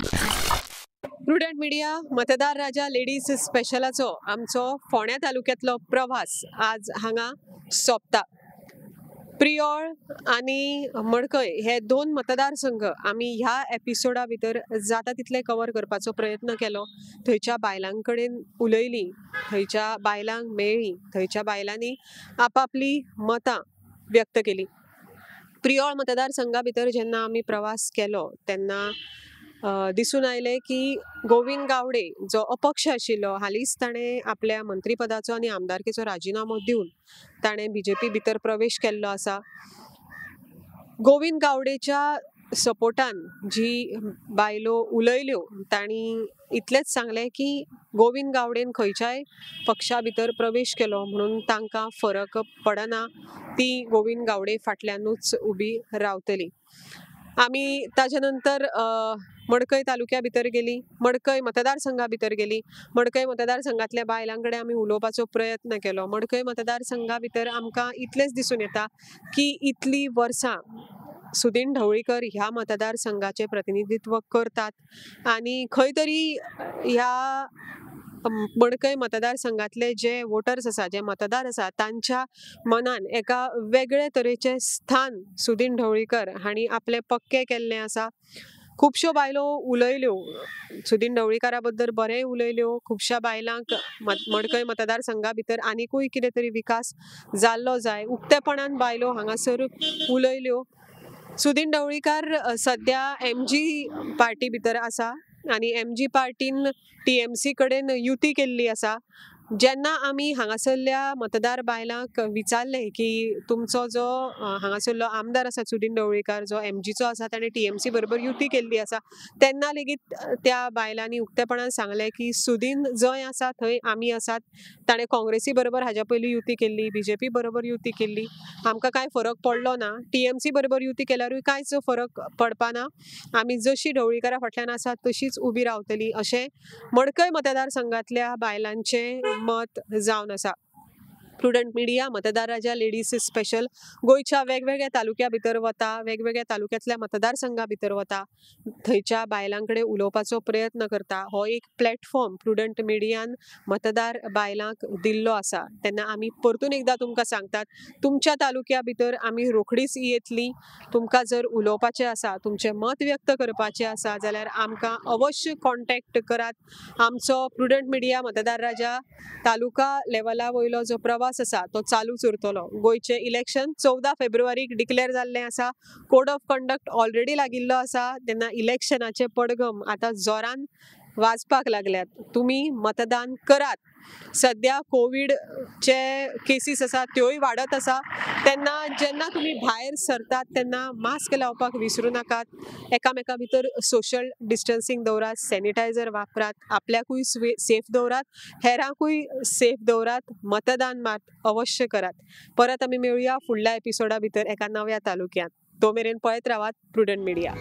प्रुडंट मिडिया मतदार राजा लेडीज स्पेशलाचो आमचो फोंड्या तालुक्यांतलो प्रवास आज हांगा सोंपता. प्रियोळ आनी मडकय हे 2 मतदारसंघ आमी ह्या एपिसोडा भितर जाता तितले कवर करपाचो प्रयत्न केलो. थंयच्या बायलां कडेन उलयलीं, थंयच्या बायलांक मेळ्ळीं, थंयच्या बायलांनी आपापली मतां व्यक्त केलीं. प्रियोळ मतदारसंघा भितर जेन्ना आमी प्रवास केलो तेन्ना दिसून आयलें की गोविंद गावडे जो अपक्ष आशिल्लो, हालींच ताणें आपल्या मंत्रीपदाचो आनी आमदारकेचो राजिनामो दिवन ताणें BJP भितर प्रवेश केल्लो आसा. गोविंद गावडेच्या सपोर्टान जी बायलो उलयल्यो तांणी इतलेंच सांगलें की गोविंद गावडेन खंयच्याय पक्षा भितर प्रवेश केलो म्हणून तांकां फरक पडना, ती गोविंद गावडे फाटल्यानूच उबी रावतली. आमी ताजे नंतर मडकय तालुक्या भितर गेलीं, मडकय मतदारसंघा भितर गेलीं. मडकय मतदारसंघातल्या बायलां कडेन आमी उलोवपाचो प्रयत्न केलो. मडकय मतदारसंघा भितर आमकां इतलेंच दिसून येता की इतलीं वर्सां सुदीन ढवळीकर ह्या मतदारसंघाचें प्रतिनिधित्व करतात आनी खंय तरी ह्या मडकय मतदारसंघातले जे वोटर्स आसा, जे मतदार आसा, तांच्या मनान एका वेगळे तरेचें स्थान सुदीन ढवळीकर हांणी आपलें पक्के केल्लें आसा. खुबश्यो बायलो उलयल्यो सुदीन ढवळीकारा बद्दल बरें उलयल्यो. खुबश्या बायलांक मडकय मतदारसंघा भितर आनीकूय कितें तरी विकास जाल्लो जाय उक्तेपणान बायलो हांगासर उलयल्यो. सुदीन ढवळीकार सध्या MG पार्टी भितर आसा आनी MG पार्टीन TMC कडेन युती केल्ली आसा. जेन्ना आमी हांगासरल्या मतदार बायलांक विचारलें की तुमचो जो हांगासरलो आमदार आसा सुदीन ढवळीकार जो MGचो आसा ताणें TMC बरोबर युती केल्ली आसा तेन्ना लेगीत त्या बायलांनी उक्तेपणान सांगलें की सुदीन जंय आसा थंय आमी आसात. ताणें काँग्रेसी बरोबर हाज्या पयलीं युती केल्ली, BJP बरोबर युती केल्ली, आमकां कांय फरक पडलो ना. TMC बरोबर युती केल्यारूय कांयच फरक पडपाना. आमी जशी ढवळीकारा फाटल्यान आसात तशीच उबी रावतली अशें मडकय मतदारसंघातल्या बायलांचें मत जावन आसा. प्रुडंट मिडिया मतदार राजा लेडीज स्पेशल गोंयच्या वेगवेगळ्या तालुक्या भितर वता, वेगवेगळ्या तालुक्यातल्या मतदारसंघा भितर वता, थंयच्या बायलांकडे उलोवपाचो प्रयत्न करता. हो एक प्लॅटफॉर्म प्रुडंट मिडियान मतदार बायलांक दिल्लो आसा. तेन्ना आमी परतून एकदां तुमकां सांगतात तुमच्या तालुक्या भितर आमी रोखडीच येतली. तुमकां जर उलोवपाचें आसा, तुमचें मत व्यक्त करपाचें आसा जाल्यार आमकां अवश्य कॉन्टॅक्ट करात. आमचो प्रुडंट मिडिया मतदार राजा तालुका लेवला वयलो जो प्रवास आसा तो चालूच उरतलो. गोंयचें इलेक्शन 14 फेब्रुवारीक डिक्लेअर जाल्लें आसा. कोड ऑफ कंडक्ट ऑलरेडी लागिल्लो आसा. तेन्ना इलेक्शनाचे पडगम आतां जोरान वाजपाक लागल्यात. तुमी मतदान करात. सध्या कोविडचे केसीस आसा त्योय वाडत आसा तेन्ना जेन्ना तुमी भायर सरतात तेन्ना मास्क लावपाक विसरूं नाकात. एकामेका भितर सोशल डिस्टन्सिंग दवरात, सॅनिटायझर वापरात, आपल्याकूय सेफ दवरात, हेरांकूय सेफ दवरात. मतदान मात अवश्य करात. परत आमी मेळुया फुडल्या एपिसोडा भितर एका नव्या तालुक्यात. तो मेरेन पळयत रावात प्रुडंट मिडिया.